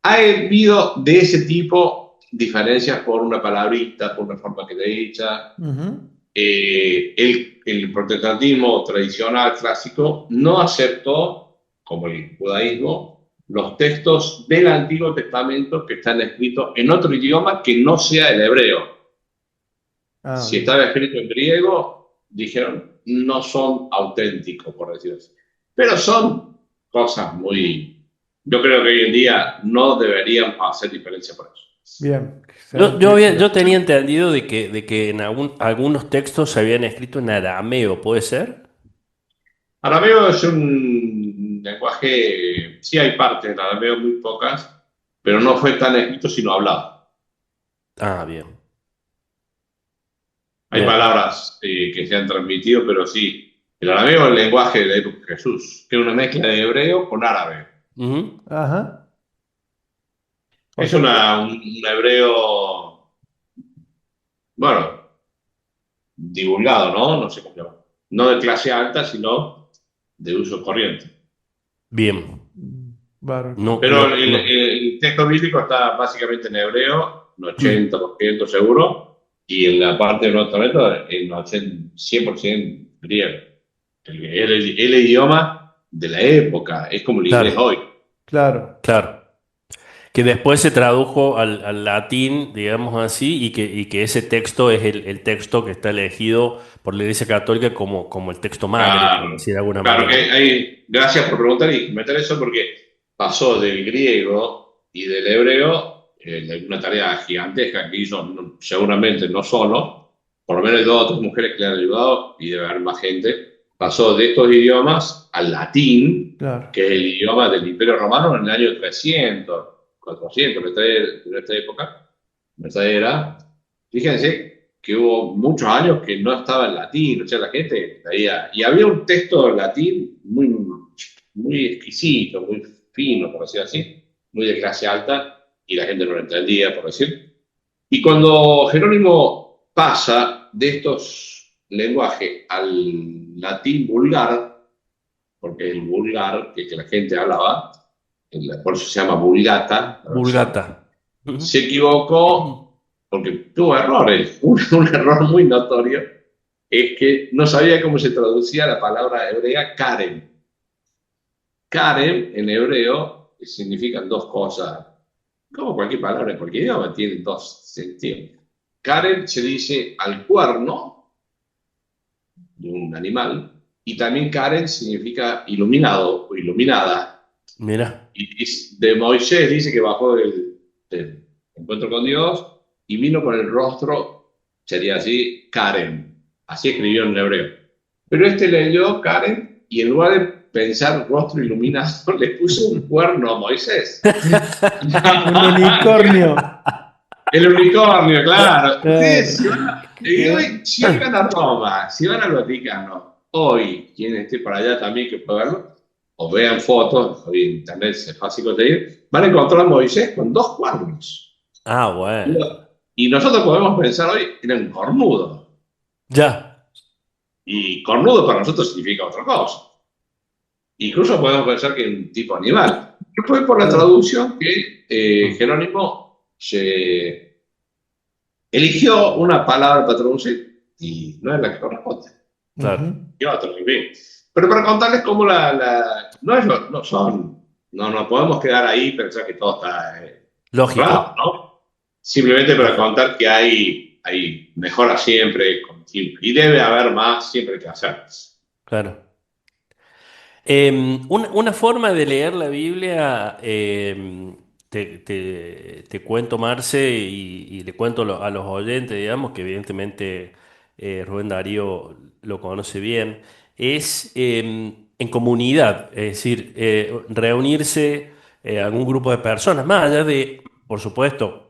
Ha habido de ese tipo diferencias por una palabrita, por una forma que te dicha. Ujú. El protestantismo tradicional clásico no aceptó, como el judaísmo, los textos del Antiguo Testamento que están escritos en otro idioma que no sea el hebreo. Ah, Si bien. estaba escrito en griego, dijeron, no son auténticos, por decirlo así. Pero son cosas muy... Yo creo que hoy en día no deberían hacer diferencia por eso. Bien, yo tenía entendido de que en algunos textos se habían escrito en arameo, ¿puede ser? Arameo es un lenguaje, sí hay partes en arameo, muy pocas, pero no fue tan escrito sino hablado. Ah, bien, Hay bien. palabras que se han transmitido, pero sí, el arameo es el lenguaje de Jesús, que es una mezcla de hebreo con árabe. Ujú, Ajá. O Es sea, un hebreo, bueno, divulgado, ¿no? No sé cómo llamarlo. No de clase alta, sino de uso corriente. bien. bárbaro. No, Pero no, no. el texto bíblico está básicamente en hebreo, un Mm, 80% seguro, y en la parte del Nuevo Testamento en 100% griego. El idioma de la época, es como el inglés Claro, hoy. Claro. claro. Que después se tradujo al latín, digamos así, y que ese texto es el texto que está elegido por la Iglesia Católica como el texto madre, por Claro, decir de alguna claro que manera. gracias por preguntar y meter eso porque pasó del griego y del hebreo, una tarea gigantesca que hizo seguramente no solo, por lo menos hay dos o tres mujeres que le han ayudado y debe haber más gente, pasó de estos idiomas al latín, Claro. que es el idioma del Imperio Romano en el año 300, 400, en esta época, en esta era. Fíjense que hubo muchos años que no estaba en latín, o sea, la gente leía, y había un texto en latín muy exquisito, muy fino, por decir así, muy de clase alta, y la gente no lo entendía, por decir. Y cuando Jerónimo pasa de estos lenguajes al latín vulgar, porque el vulgar que la gente hablaba, por eso se llama vulgata, la versión, Vulgata. Ujú. se equivocó porque tuvo errores. Un error muy notorio es que no sabía cómo se traducía la palabra hebrea Karen. Karen en hebreo significan dos cosas. Como cualquier palabra en cualquier idioma tiene dos sentidos. Karen se dice al cuerno de un animal y también Karen significa iluminado o iluminada. Mira, Y de Moisés dice que bajó del encuentro con Dios y vino con el rostro, sería así, Karen. Así escribió en hebreo. Pero este leyó Karen y en lugar de pensar rostro iluminado, le puso un cuerno a Moisés. Un unicornio. El unicornio, claro. Claro. Ustedes y hoy, si hoy van a Roma, si van al Vaticano, hoy, quien esté para allá también que pueda verlo, o vean fotos, hoy en internet es fácil conseguir, van a encontrar a Moisés con dos cuernos. ah, bueno, Y nosotros podemos pensar hoy en un cornudo. ya, Y cornudo para nosotros significa otra cosa. Incluso podemos pensar que es un tipo animal. Que fue por la Claro. traducción que mm, Jerónimo se eligió una palabra para traducir y no es la que corresponde. Ujú. claro, Y otro, en fin. Pero para contarles cómo no, no son, no nos podemos quedar ahí y pensar que todo está claro, lógico, ¿no? Simplemente para lógico, contar que hay mejora siempre, y debe haber más siempre que hacer. claro. Una forma de leer la Biblia, te cuento, Marce, y le cuento a los oyentes, digamos, que evidentemente Rubén Darío lo conoce bien, es en comunidad, es decir, reunirse algún grupo de personas, más allá de, por supuesto,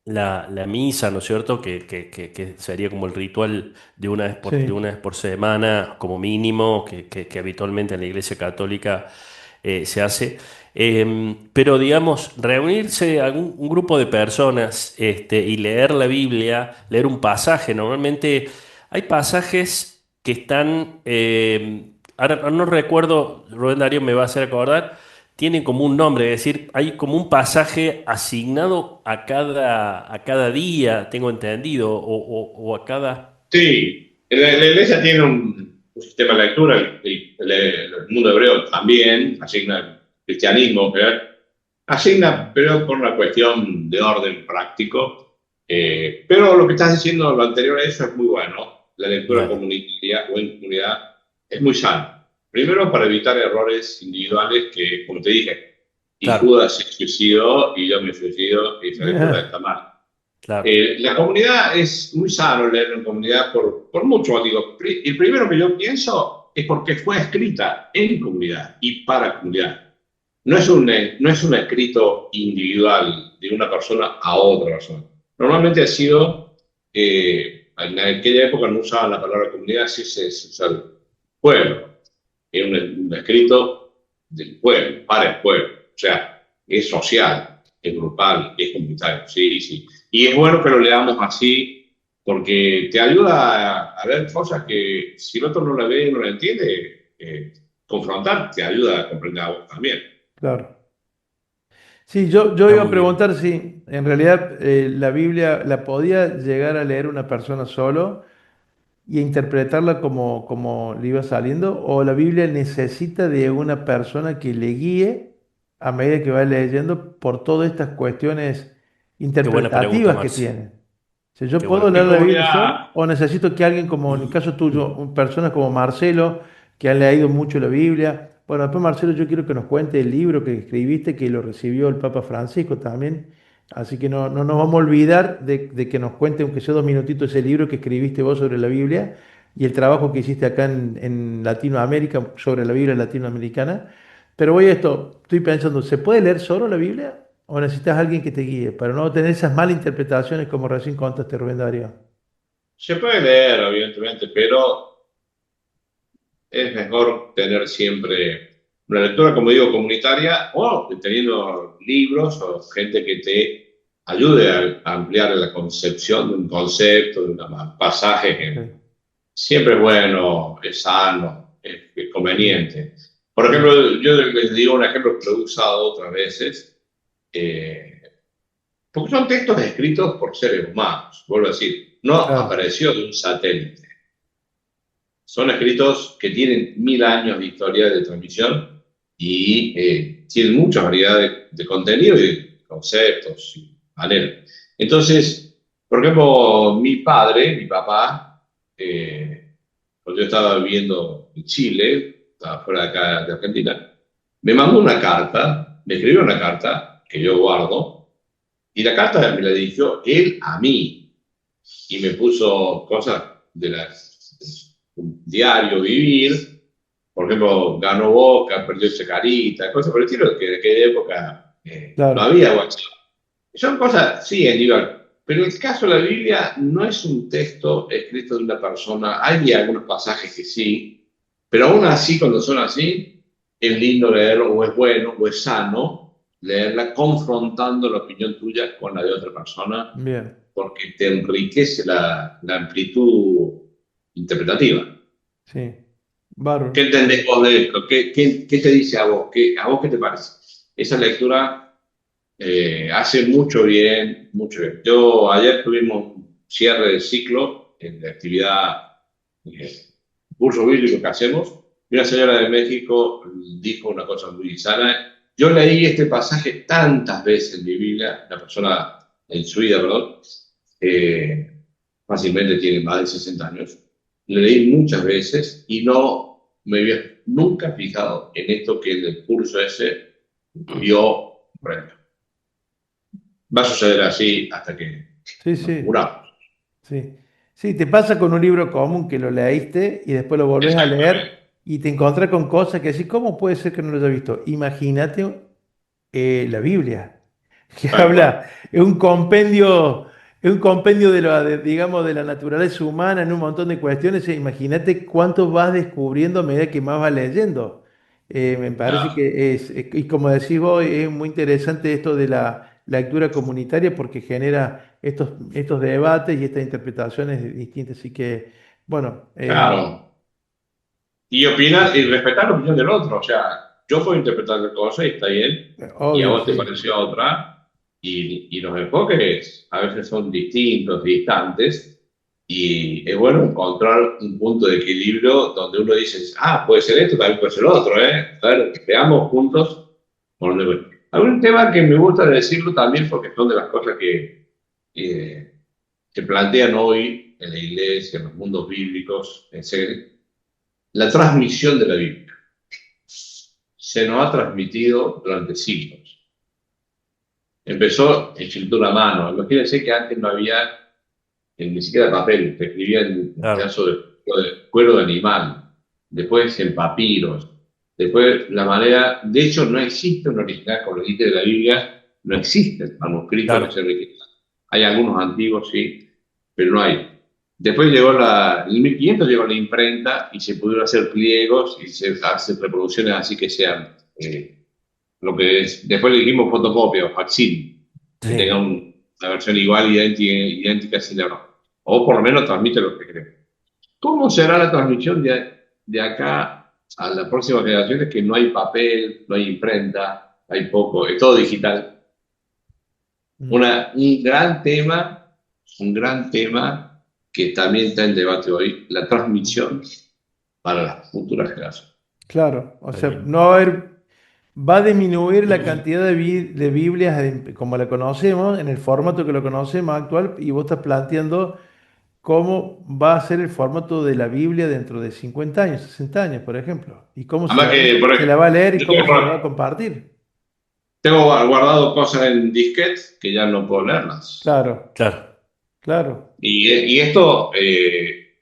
la misa, ¿no es cierto? Que sería como el ritual de Sí. una vez por semana, como mínimo, que habitualmente en la Iglesia Católica se hace. Pero digamos, reunirse un grupo de personas y leer la Biblia, leer un pasaje. Normalmente hay pasajes que están, ahora no recuerdo, Rubén Darío me va a hacer acordar, tienen como un nombre, es decir, hay como un pasaje asignado a cada día, tengo entendido, o a cada... Sí, la iglesia tiene un sistema de lectura, el mundo hebreo también asigna el cristianismo, asigna, pero por una cuestión de orden práctico. Pero lo que estás diciendo, lo anterior a eso es muy bueno. La lectura Bueno, comunitaria o en comunidad es muy sana. Primero, para evitar errores individuales que, como te dije, y claro, Judas se suicidó y yo me suicido, y esa lectura está mal. claro, La comunidad es muy sano leer en comunidad por muchos motivos. El primero que yo pienso es porque fue escrita en comunidad y para comunidad. No es un escrito individual de una persona a otra persona. Normalmente ha sido, en aquella época no usaban la palabra comunidad, sí se usa el pueblo. Es un escrito del pueblo, para el pueblo. O sea, es social, es grupal, es comunitario. Sí, sí. Y es bueno que lo leamos así porque te ayuda a ver cosas que si el otro no la ve, no la entiende, confrontar te ayuda a comprender a vos también. Claro. Sí, yo Está iba a muy bien. preguntar si en realidad la Biblia la podía llegar a leer una persona solo y a interpretarla como le iba saliendo, o la Biblia necesita de una persona que le guíe a medida que va leyendo por todas estas cuestiones Qué buena pregunta, interpretativas que Marce. tiene. Si yo Qué puedo buena leer la Yo voy Biblia pregunta. solo, a... o necesito que alguien, como en el caso tuyo, personas como Marcelo, que han leído mucho la Biblia. Bueno, después Marcelo, yo quiero que nos cuente el libro que escribiste, que lo recibió el Papa Francisco también. Así que no nos vamos a olvidar de que nos cuente, aunque sea 2 minutitos, ese libro que escribiste vos sobre la Biblia y el trabajo que hiciste acá en Latinoamérica sobre la Biblia latinoamericana. Pero voy a esto, estoy pensando, ¿se puede leer solo la Biblia o necesitas alguien que te guíe para no tener esas malas interpretaciones como recién contaste, Rubén Darío? Se puede leer, evidentemente, pero es mejor tener siempre una lectura, como digo, comunitaria o teniendo libros o gente que te ayude a ampliar la concepción de un concepto, de un pasaje. Sí, Siempre es bueno, es sano, es bien, conveniente. Por ejemplo, bien, yo les digo un ejemplo que lo he usado otras veces, eh, porque son textos escritos por seres humanos, vuelvo a decir, no claro, apareció de un satélite. Son escritos que tienen 1000 años de historia de transmisión y tienen mucha variedad de contenido y de conceptos y maneras. Entonces, por ejemplo, mi padre, mi papá, cuando yo estaba viviendo en Chile, estaba fuera de acá de Argentina, me mandó una carta, me escribió una carta que yo guardo, y la carta me la dirigió él a mí y me puso cosas un diario vivir, por ejemplo, ganó Boca, perdió Chacarita, cosas por el estilo, que en aquella época no claro, había WhatsApp. Son cosas, sí, en nivel, pero el caso de la Biblia no es un texto escrito de una persona, hay algunos pasajes que sí, pero aún así, cuando son así, es lindo leerlo, o es bueno, o es sano leerla confrontando la opinión tuya con la de otra persona bien, porque te enriquece la amplitud interpretativa. sí, ¿Qué bárbaro. entendés vos de esto? ¿Qué te dice a vos? ¿A vos qué te parece? Esa lectura hace mucho bien, mucho bien. Yo ayer tuvimos un cierre de ciclo en la actividad, eh, curso bíblico que hacemos, y una señora de México dijo una cosa muy sana. Yo leí este pasaje tantas veces en mi Biblia, la persona en su vida, perdón, eh, fácilmente tiene más de 60 años, lo leí muchas veces y no me había nunca fijado en esto que en el curso ese vio. Bueno, va a suceder así hasta que Sí, nos sí, muramos. sí. Sí, te pasa con un libro común que lo leíste y después lo volvés a Exactamente. leer y te encontrás con cosas que decís, ¿cómo puede ser que no lo haya visto? Imagínate la Biblia, que Tal cual. habla, es un compendio digamos, de la naturaleza humana en un montón de cuestiones. Imagínate cuánto vas descubriendo a medida que más vas leyendo. Me parece Claro. que y como decís vos, es muy interesante esto de la lectura comunitaria porque genera estos debates y estas interpretaciones distintas. Así que, bueno, Claro. Y opinar y respetar la opinión del otro. O sea, yo puedo interpretar la cosa y está bien, y a obvio, vos te sí. pareció otra, y los enfoques a veces son distintos, distantes, y es bueno encontrar un punto de equilibrio donde uno dice, ah, puede ser esto, también puede ser otro, ¿eh? Claro, que veamos juntos por dónde voy. Hay un tema que me gusta decirlo también porque son de las cosas que eh, se plantean hoy en la iglesia, en los mundos bíblicos, la transmisión de la Biblia. Se nos ha transmitido durante siglos. Empezó escritura a mano. Imagínense que antes no había ni siquiera papel, se escribía en un Claro. pedazo de cuero de animal, después en papiros, después la manera, de hecho no existe un original como lo dice de la Biblia, no existe el manuscrito que se Claro. requiere. Hay algunos antiguos, sí, pero no hay. Después llegó en el 1500 llegó la imprenta y se pudieron hacer pliegos y se hacen reproducciones así que sean lo que es. Después le dijimos fotocopia o facsimile, que tenga Sí. una versión igual, idéntica, sin error. O por lo menos transmite lo que queremos. ¿Cómo será la transmisión de acá a las próximas generaciones que no hay papel, no hay imprenta, hay poco, es todo digital? Mm. Un gran tema que también está en debate hoy, la transmisión para las futuras generaciones. Claro, o sea, Bien. no va a haber, va a disminuir la cantidad de Biblias como la conocemos, en el formato que lo conocemos actual, y vos estás planteando cómo va a ser el formato de la Biblia dentro de 50 años, 60 años, por ejemplo, y cómo Además que, se la va a leer y yo cómo se la va a compartir. tengo guardado cosas en disquetes que ya no puedo leerlas. Claro, Claro. claro, Y esto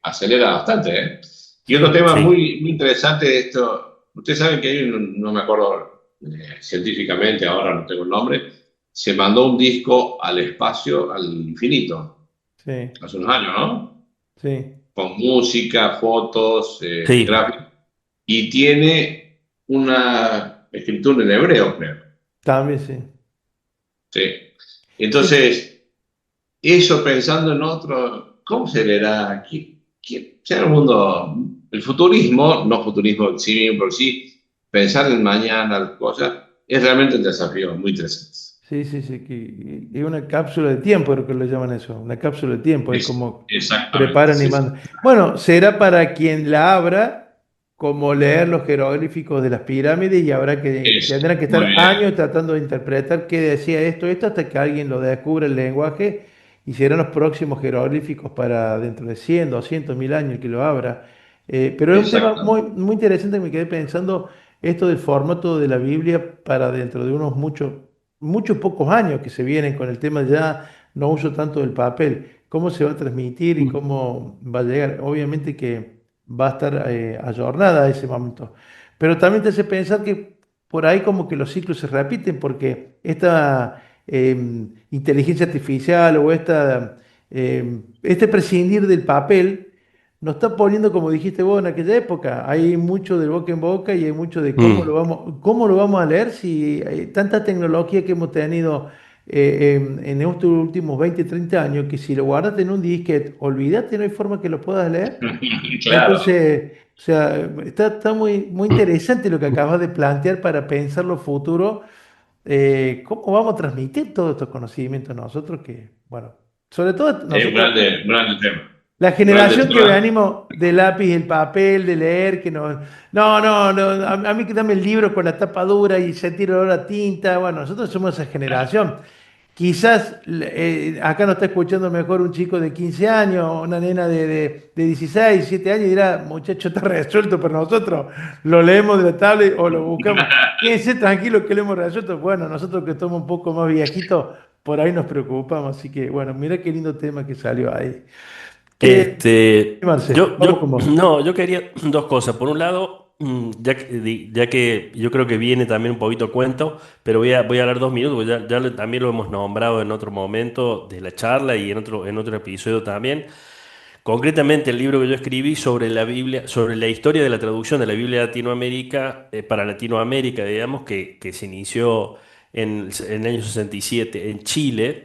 acelera bastante, ¿eh? Y otro sí, tema Sí. muy interesante de esto, ustedes saben que hay no me acuerdo científicamente, ahora no tengo el nombre, se mandó un disco al espacio, al infinito, sí, hace unos años, ¿no? sí, Con música, fotos, Sí. gráficos, y tiene una escritura en hebreo, creo. también sí. Sí. Sí, Entonces, eso pensando en otro, ¿cómo se leerá? Será un mundo, el futurismo, no futurismo en sí mismo, pero sí pensar en mañana, las cosas, es realmente un desafío muy interesante. sí, sí, sí, que es una cápsula de tiempo, creo que lo llaman eso, una cápsula de tiempo, es como Exactamente, preparan y sí, sí. mandan. Bueno, será para quien la abra, como leer los jeroglíficos de las pirámides y habrá que, Eso, tendrán que muy estar bien. años tratando de interpretar qué decía esto, hasta que alguien lo descubra el lenguaje y serán los próximos jeroglíficos para dentro de 100, 200, 1000 años el que lo abra. Pero es un tema muy, Exactamente. muy interesante, me quedé pensando esto del formato de la Biblia para dentro de unos muchos pocos años que se vienen con el tema ya no uso tanto del papel, cómo se va a transmitir y cómo va a llegar. Obviamente que va a estar ayornada a ese momento, pero también te hace pensar que por ahí como que los ciclos se repiten porque esta inteligencia artificial o este prescindir del papel nos está poniendo, como dijiste vos en aquella época, hay mucho de boca en boca y hay mucho de Mm. cómo lo vamos a leer si hay tanta tecnología que hemos tenido en estos últimos 20 30 años que si lo guardas en un disquete, olvídate, no hay forma que lo puedas leer. Claro. Entonces, o sea, está muy, muy interesante lo que acabas de plantear para pensar lo futuro. ¿Cómo vamos a transmitir todos estos conocimientos nosotros que, bueno, sobre todo Es un nosotros? grande tema. La Grande generación que tema. venimos del lápiz, el papel, de leer, que no, no, no, no, a mí que dame el libro con la tapa dura y sentir olor a tinta. Bueno, nosotros somos esa generación. Quizás acá nos está escuchando mejor un chico de 15 años, una nena de 16, 17 años y dirá, muchacho, está resuelto, pero nosotros lo leemos de la tablet o lo buscamos. Quédense tranquilos que lo hemos resuelto. Bueno, nosotros que estamos un poco más viejitos, por ahí nos preocupamos. Así que, bueno, mira qué lindo tema que salió ahí. Marce, vamos con vos. No, yo quería dos cosas. Por un lado, ya que yo creo que viene también un poquito a cuento, pero voy a hablar 2 minutos, porque también lo hemos nombrado en otro momento de la charla y en otro episodio también. Concretamente, el libro que yo escribí sobre la Biblia, sobre la historia de la traducción de la Biblia de Latinoamérica, para Latinoamérica, digamos, que se inició en el año 67 en Chile.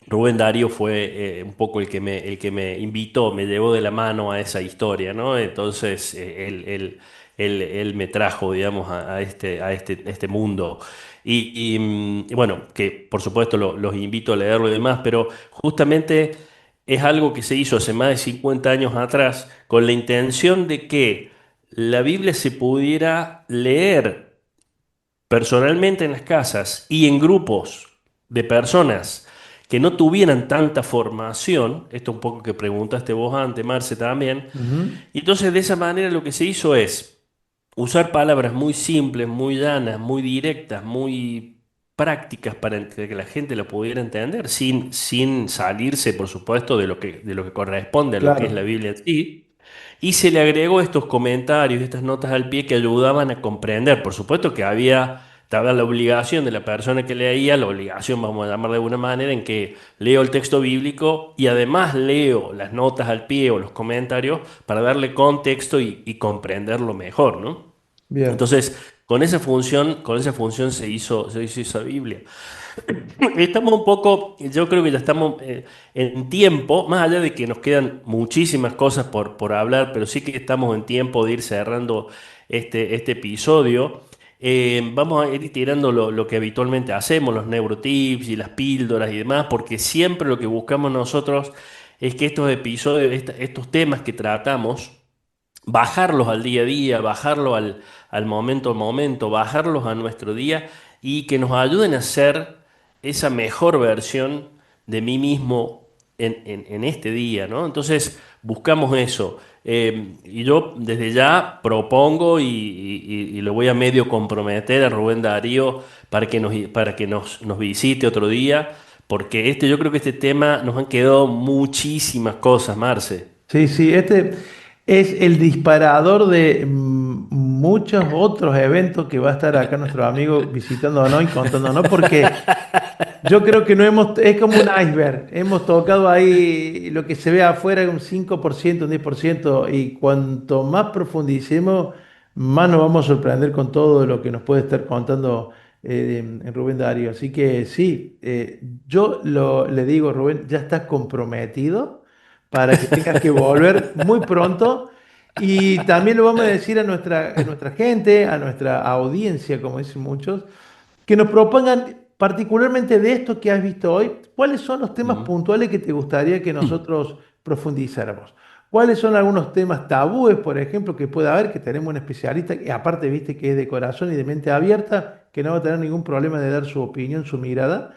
Rubén Darío fue un poco el que me invitó, me llevó de la mano a esa historia, ¿no? Entonces, él me trajo, digamos, a este mundo. Y bueno, que por supuesto los invito a leerlo y demás, pero justamente es algo que se hizo hace más de 50 años atrás con la intención de que la Biblia se pudiera leer personalmente en las casas y en grupos de personas que no tuvieran tanta formación, esto un poco que preguntaste vos antes, Marce, también, Ujú. y entonces de esa manera lo que se hizo es usar palabras muy simples, muy llanas, muy directas, muy prácticas para que la gente lo pudiera entender, sin salirse, por supuesto, de lo que corresponde a lo que es la Claro, Biblia en sí. Y se le agregó estos comentarios, estas notas al pie que ayudaban a comprender. Por supuesto que estaba la obligación de la persona que leía, la obligación, vamos a llamarla de alguna manera, en que leo el texto bíblico y además leo las notas al pie o los comentarios para darle contexto y comprenderlo mejor, ¿no? bien. Entonces, con esa función se hizo esa Biblia. Estamos un poco, yo creo que ya estamos en tiempo, más allá de que nos quedan muchísimas cosas por hablar, pero sí que estamos en tiempo de ir cerrando este episodio. Vamos a ir tirando lo que habitualmente hacemos, los neurotips y las píldoras y demás, porque siempre lo que buscamos nosotros es que estos episodios, estos temas que tratamos, bajarlos al día a día, bajarlos al momento a momento, bajarlos a nuestro día y que nos ayuden a ser esa mejor versión de mí mismo en este día, ¿no? Entonces buscamos eso. Y yo desde ya propongo y lo voy a medio comprometer a Rubén Darío para que nos visite otro día, porque yo creo que este tema nos han quedado muchísimas cosas, Marce. Sí, sí, este es el disparador de muchos otros eventos que va a estar acá nuestro amigo visitándonos y contándonos, porque yo creo que no hemos, es como un iceberg, hemos tocado ahí lo que se ve afuera un 5%, un 10%, y cuanto más profundicemos, más nos vamos a sorprender con todo lo que nos puede estar contando Rubén Darío. Así que sí, le digo, Rubén, ya estás comprometido para que tengas que volver muy pronto. Y también lo vamos a decir a nuestra gente, a nuestra audiencia, como dicen muchos, que nos propongan particularmente de esto que has visto hoy, cuáles son los temas Mm. puntuales que te gustaría que nosotros profundizáramos. ¿Cuáles son algunos temas tabúes, por ejemplo, que pueda haber, que tenemos un especialista, y aparte, viste, que es de corazón y de mente abierta, que no va a tener ningún problema de dar su opinión, su mirada?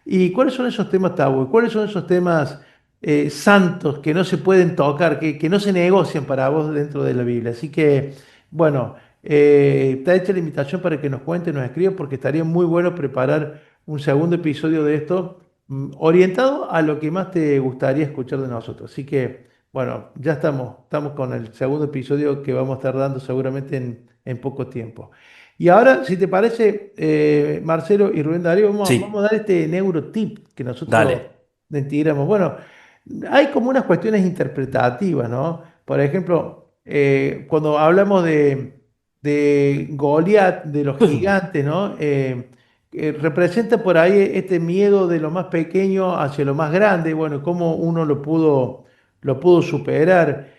¿Y cuáles son esos temas tabú? ¿Cuáles son esos temas santos que no se pueden tocar, que no se negocian para vos dentro de la Biblia? Así que, bueno, está hecha la invitación para que nos cuente, nos escriba, porque estaría muy bueno preparar un segundo episodio de esto, orientado a lo que más te gustaría escuchar de nosotros. Así que, bueno, ya estamos con el segundo episodio que vamos a estar dando seguramente en poco tiempo. Y ahora, si te parece, Marcelo y Rubén Darío, vamos a Sí, dar este neurotip que nosotros dale. tiramos. Bueno, hay como unas cuestiones interpretativas, ¿no? Por ejemplo, cuando hablamos de Goliat, de los gigantes, ¿no? Representa por ahí este miedo de lo más pequeño hacia lo más grande, bueno, cómo uno lo pudo superar.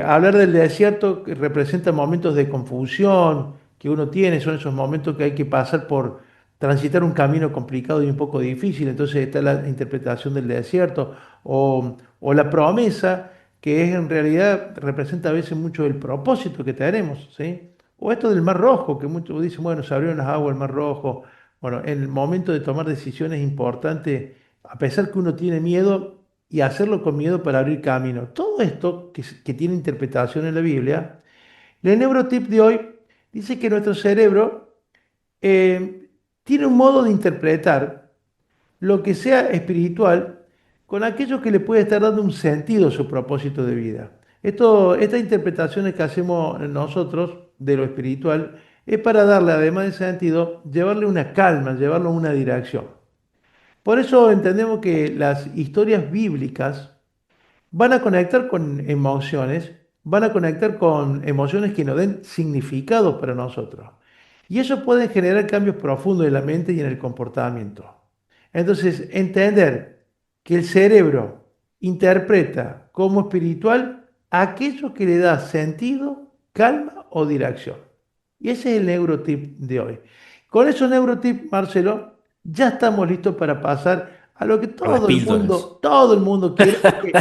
Hablar del desierto que representa momentos de confusión que uno tiene, son esos momentos que hay que pasar por transitar un camino complicado y un poco difícil, entonces está la interpretación del desierto o la promesa, que es en realidad representa a veces mucho el propósito que tenemos, ¿sí? O esto del Mar Rojo, que muchos dicen, bueno, se abrieron las aguas del Mar Rojo. Bueno, en el momento de tomar decisiones importantes, a pesar que uno tiene miedo y hacerlo con miedo para abrir camino. Todo esto que tiene interpretación en la Biblia, el neurotip de hoy dice que nuestro cerebro eh, tiene un modo de interpretar lo que sea espiritual con aquello que le puede estar dando un sentido a su propósito de vida. Estas interpretaciones que hacemos nosotros de lo espiritual es para darle, además de sentido, llevarle una calma, llevarlo a una dirección. Por eso entendemos que las historias bíblicas van a conectar con emociones, van a conectar con emociones que nos den significado para nosotros. Y eso puede generar cambios profundos en la mente y en el comportamiento. Entonces, entender que el cerebro interpreta como espiritual aquello que le da sentido, calma o dirección. Y ese es el neurotip de hoy. Con esos neurotips, Marcelo, ya estamos listos para pasar a lo que A las píldoras. todo el mundo quiere, porque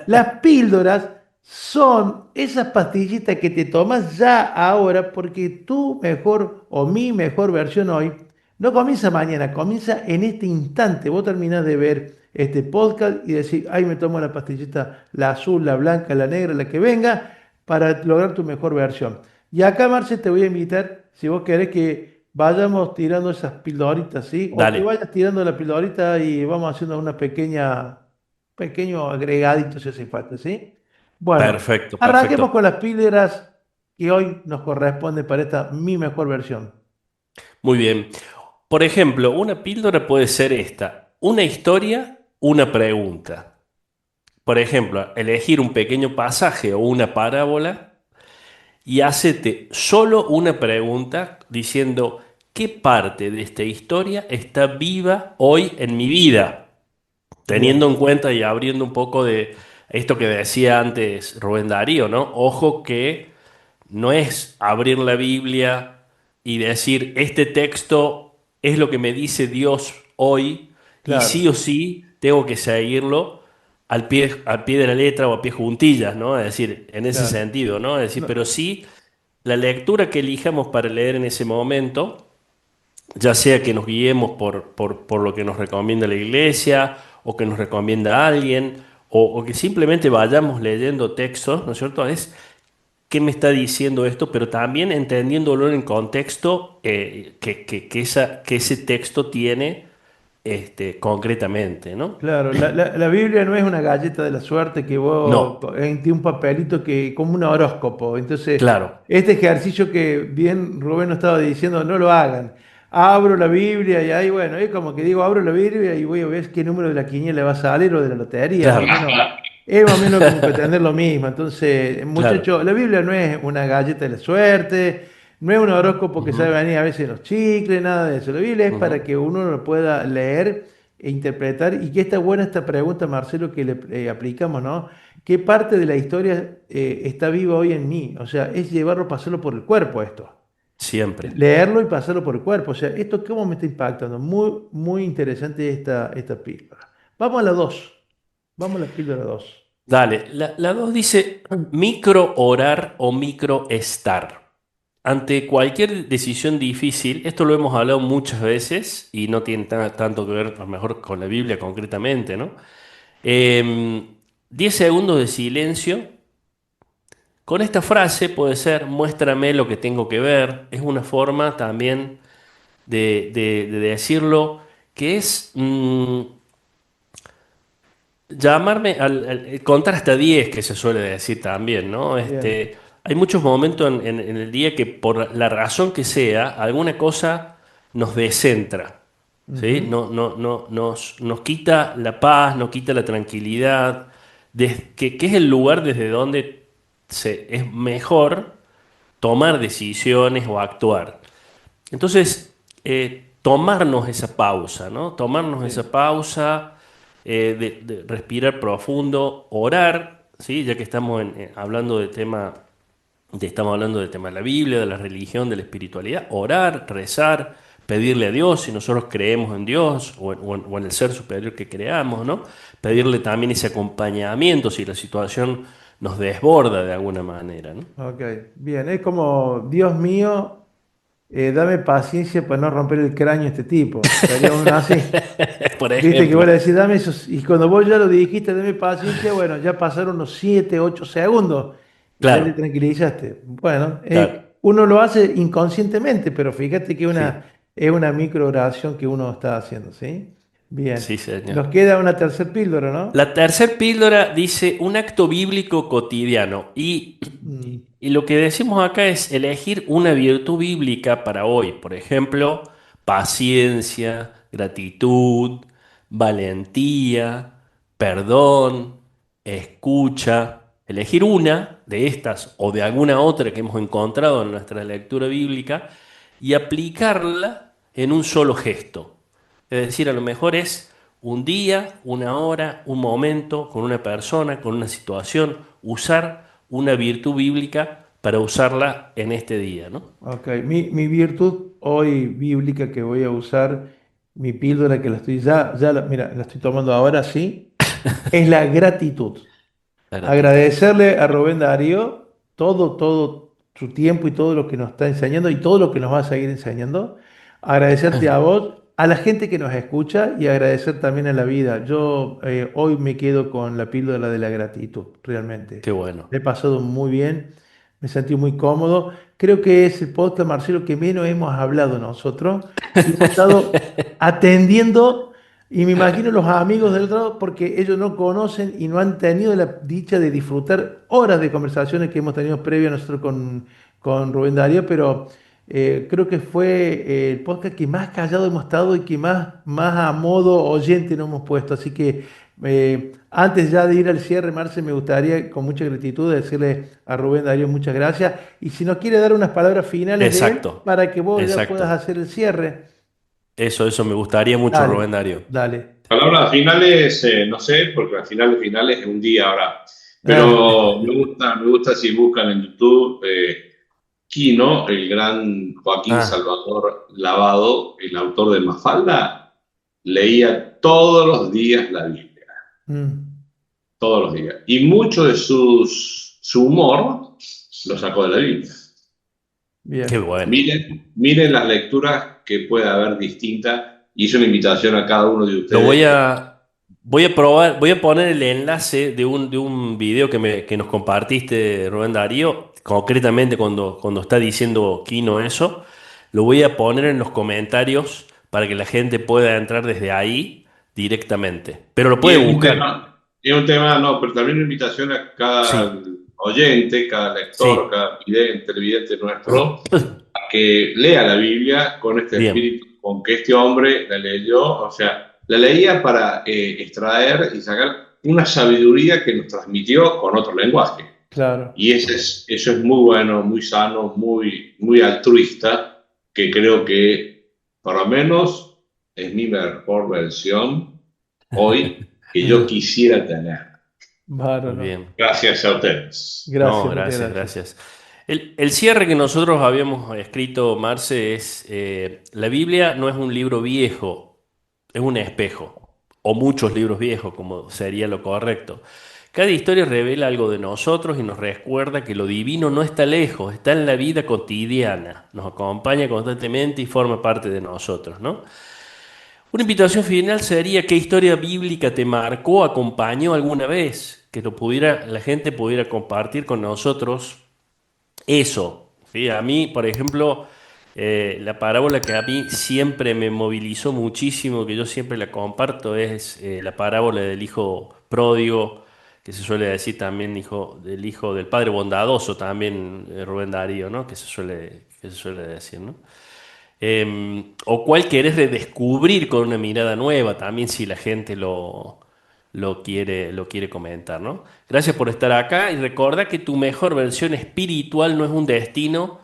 las píldoras son esas pastillitas que te tomas ya ahora, porque tu mejor o mi mejor versión hoy no comienza mañana, comienza en este instante. Vos terminás de ver este podcast y decís, ay, me tomo la pastillita, la azul, la blanca, la negra, la que venga, para lograr tu mejor versión. Y acá, Marce, te voy a invitar, si vos querés que vayamos tirando esas pildoritas, ¿sí? O que Dale. vayas tirando la pildorita y vamos haciendo una pequeño agregadito si hace falta, ¿sí? Bueno, Perfecto, arranquemos perfecto. con las píldoras que hoy nos corresponde para esta mi mejor versión. Muy bien. Por ejemplo, una píldora puede ser esta. Una historia, una pregunta. Por ejemplo, elegir un pequeño pasaje o una parábola y hacete solo una pregunta diciendo qué parte de esta historia está viva hoy en mi vida, Bien, teniendo en cuenta y abriendo un poco de esto que decía antes Rubén Darío, ¿no? Ojo que no es abrir la Biblia y decir, este texto es lo que me dice Dios hoy y Claro, sí o sí tengo que seguirlo al pie de la letra o a pie juntillas, ¿no? Es decir, en ese claro. sentido, ¿no? Es decir, No, pero sí la lectura que elijamos para leer en ese momento, ya sea que nos guiemos por lo que nos recomienda la iglesia o que nos recomienda alguien, o que simplemente vayamos leyendo textos, ¿no es cierto? Es qué me está diciendo esto, pero también entendiéndolo en contexto que ese texto tiene concretamente, ¿no? claro, la Biblia no es una galleta de la suerte que vos No, tiene un papelito que como un horóscopo. Entonces, claro, este ejercicio que bien Rubén nos estaba diciendo, no lo hagan. Abro la Biblia y ahí, bueno, es como que digo, abro la Biblia y voy a ver qué número de la quiniela va a salir o de la lotería, más o claro, menos. Es más o menos como que tener lo mismo. Entonces, claro. muchachos, la Biblia no es una galleta de la suerte, no es un horóscopo que sabe Ujú, venir a veces en los chicles, nada de eso. La Biblia es para ujú. que uno lo pueda leer e interpretar. Y que está buena esta pregunta, Marcelo, que le aplicamos, ¿no? ¿Qué parte de la historia está viva hoy en mí? O sea, es llevarlo, pasarlo por el cuerpo esto. Siempre. Leerlo y pasarlo por el cuerpo. O sea, ¿esto cómo me está impactando? Muy, muy interesante esta píldora. Vamos a la 2. Vamos a la píldora 2. Dale, la 2 dice micro orar o micro estar. Ante cualquier decisión difícil, esto lo hemos hablado muchas veces y no tiene tanto que ver a lo mejor con la Biblia concretamente, ¿no? 10 segundos de silencio. Con esta frase puede ser, muéstrame lo que tengo que ver. Es una forma también de decirlo que es llamarme contar hasta 10 que se suele decir también, ¿no? Bien. Hay muchos momentos en el día que por la razón que sea, alguna cosa nos descentra, ¿sí? Ujú. Nos quita la paz, nos quita la tranquilidad, que es el lugar desde donde es mejor tomar decisiones o actuar. Entonces, tomarnos esa pausa, ¿no? Tomarnos Sí. esa pausa, de respirar profundo, orar, ¿sí? Ya que estamos hablando estamos hablando del tema de la Biblia, de la religión, de la espiritualidad, orar, rezar, pedirle a Dios si nosotros creemos en Dios o en el ser superior que creamos, ¿no? Pedirle también ese acompañamiento si la situación nos desborda de alguna manera, ¿no? Ok, bien. Es como, Dios mío, dame paciencia para no romper el cráneo a este tipo. Sería uno así. Por Viste que vos ejemplo, le decís, dame esos. Y cuando vos ya lo dijiste, dame paciencia, bueno, ya pasaron unos 7, 8 segundos y ya le claro, tranquilizaste. Bueno, claro. uno lo hace inconscientemente, pero fíjate que Sí, es una micro oración que uno está haciendo, ¿sí? Bien. sí, señor. Nos queda una tercer píldora, ¿no? La tercer píldora dice un acto bíblico cotidiano Mm, y lo que decimos acá es elegir una virtud bíblica para hoy. Por ejemplo, paciencia, gratitud, valentía, perdón, escucha. Elegir una de estas o de alguna otra que hemos encontrado en nuestra lectura bíblica y aplicarla en un solo gesto. Es decir, a lo mejor es un día, una hora, un momento con una persona, con una situación, usar una virtud bíblica para usarla en este día, ¿no? ok, mi virtud hoy bíblica que voy a usar, mi píldora que la estoy mira, la estoy tomando ahora, sí, es la gratitud. La gratitud. Agradecerle a Rubén Darío todo su tiempo y todo lo que nos está enseñando y todo lo que nos va a seguir enseñando. Agradecerte a vos, a la gente que nos escucha y agradecer también a la vida. Yo hoy me quedo con la píldora de la gratitud, realmente. Qué bueno. Le he pasado muy bien, me sentí muy cómodo. Creo que es el podcast, Marcelo, que menos hemos hablado nosotros y hemos estado atendiendo. Y me imagino los amigos del otro lado, porque ellos no conocen y no han tenido la dicha de disfrutar horas de conversaciones que hemos tenido previo a nosotros con Rubén Darío, pero creo que fue el podcast que más callado hemos estado y que más a modo oyente nos hemos puesto. Así que antes ya de ir al cierre, Marce, me gustaría con mucha gratitud decirle a Rubén Darío muchas gracias. Y si nos quiere dar unas palabras finales de él Exacto, para que vos ya puedas exacto. hacer el cierre, Eso me gustaría mucho, dale, Rubén Darío. dale. Palabras finales, no sé, porque las finales es un día ahora. Ah, Pero me gusta si buscan en YouTube. Quino, el gran Joaquín Ah, Salvador Lavado, el autor de Mafalda, leía todos los días la Biblia, Mm, todos los días. Y mucho de su humor lo sacó de la Biblia. qué bien. bueno. Miren las lecturas que puede haber distintas. Hice una invitación a cada uno de Lo voy ustedes. a, voy a probar, voy a poner el enlace de un video que nos compartiste, Rubén Darío, concretamente cuando está diciendo Kino eso. Lo voy a poner en los comentarios para que la gente pueda entrar desde ahí directamente. Pero lo Y puede buscar. es un tema, no, pero también una invitación a cada Sí, oyente, cada lector, sí. cada televidente nuestro, a que lea la Biblia con este Bien, espíritu, con que este hombre la leyó, o sea, la leía para extraer y sacar una sabiduría que nos transmitió con otro lenguaje. Claro. Y eso es muy bueno, muy sano, muy altruista, que creo que por lo menos es mi mejor versión hoy que yo quisiera tener. muy Bárbaro. bien. Gracias a ustedes. No, Gracias, muchas gracias, gracias. gracias. El cierre que nosotros habíamos escrito, Marce, es, la Biblia no es un libro viejo, es un espejo, o muchos libros viejos, como sería lo correcto. Cada historia revela algo de nosotros y nos recuerda que lo divino no está lejos, está en la vida cotidiana, nos acompaña constantemente y forma parte de nosotros, ¿no? Una invitación final sería: ¿qué historia bíblica te marcó, acompañó alguna vez? Que lo pudiera, la gente pudiera compartir con nosotros eso. ¿Sí? A mí, por ejemplo, la parábola que a mí siempre me movilizó muchísimo, que yo siempre la comparto, es la parábola del hijo pródigo, que se suele decir también hijo del padre bondadoso, también Rubén Darío, ¿no? Que se suele decir, ¿no? O cuál querés redescubrir con una mirada nueva, también si la gente lo quiere comentar, ¿no? Gracias por estar acá y recuerda que tu mejor versión espiritual no es un destino,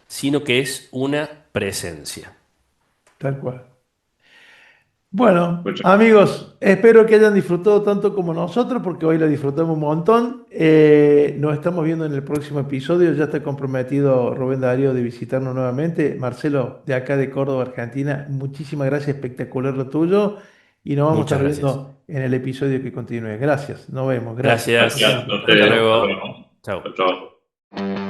sino que es una presencia. Tal cual. Bueno, Muchas amigos, espero que hayan disfrutado tanto como nosotros, porque hoy lo disfrutamos un montón. Nos estamos viendo en el próximo episodio. Ya está comprometido Rubén Darío de visitarnos nuevamente. Marcelo, de acá de Córdoba, Argentina, muchísimas gracias, espectacular lo tuyo. Y nos vamos a Muchas estar gracias. viendo en el episodio que continúe. Gracias, nos vemos. Gracias. Hasta gracias Gracias. siempre. a Hasta Chau, ustedes. chau. Hasta luego. luego. Chao. Chao, chao.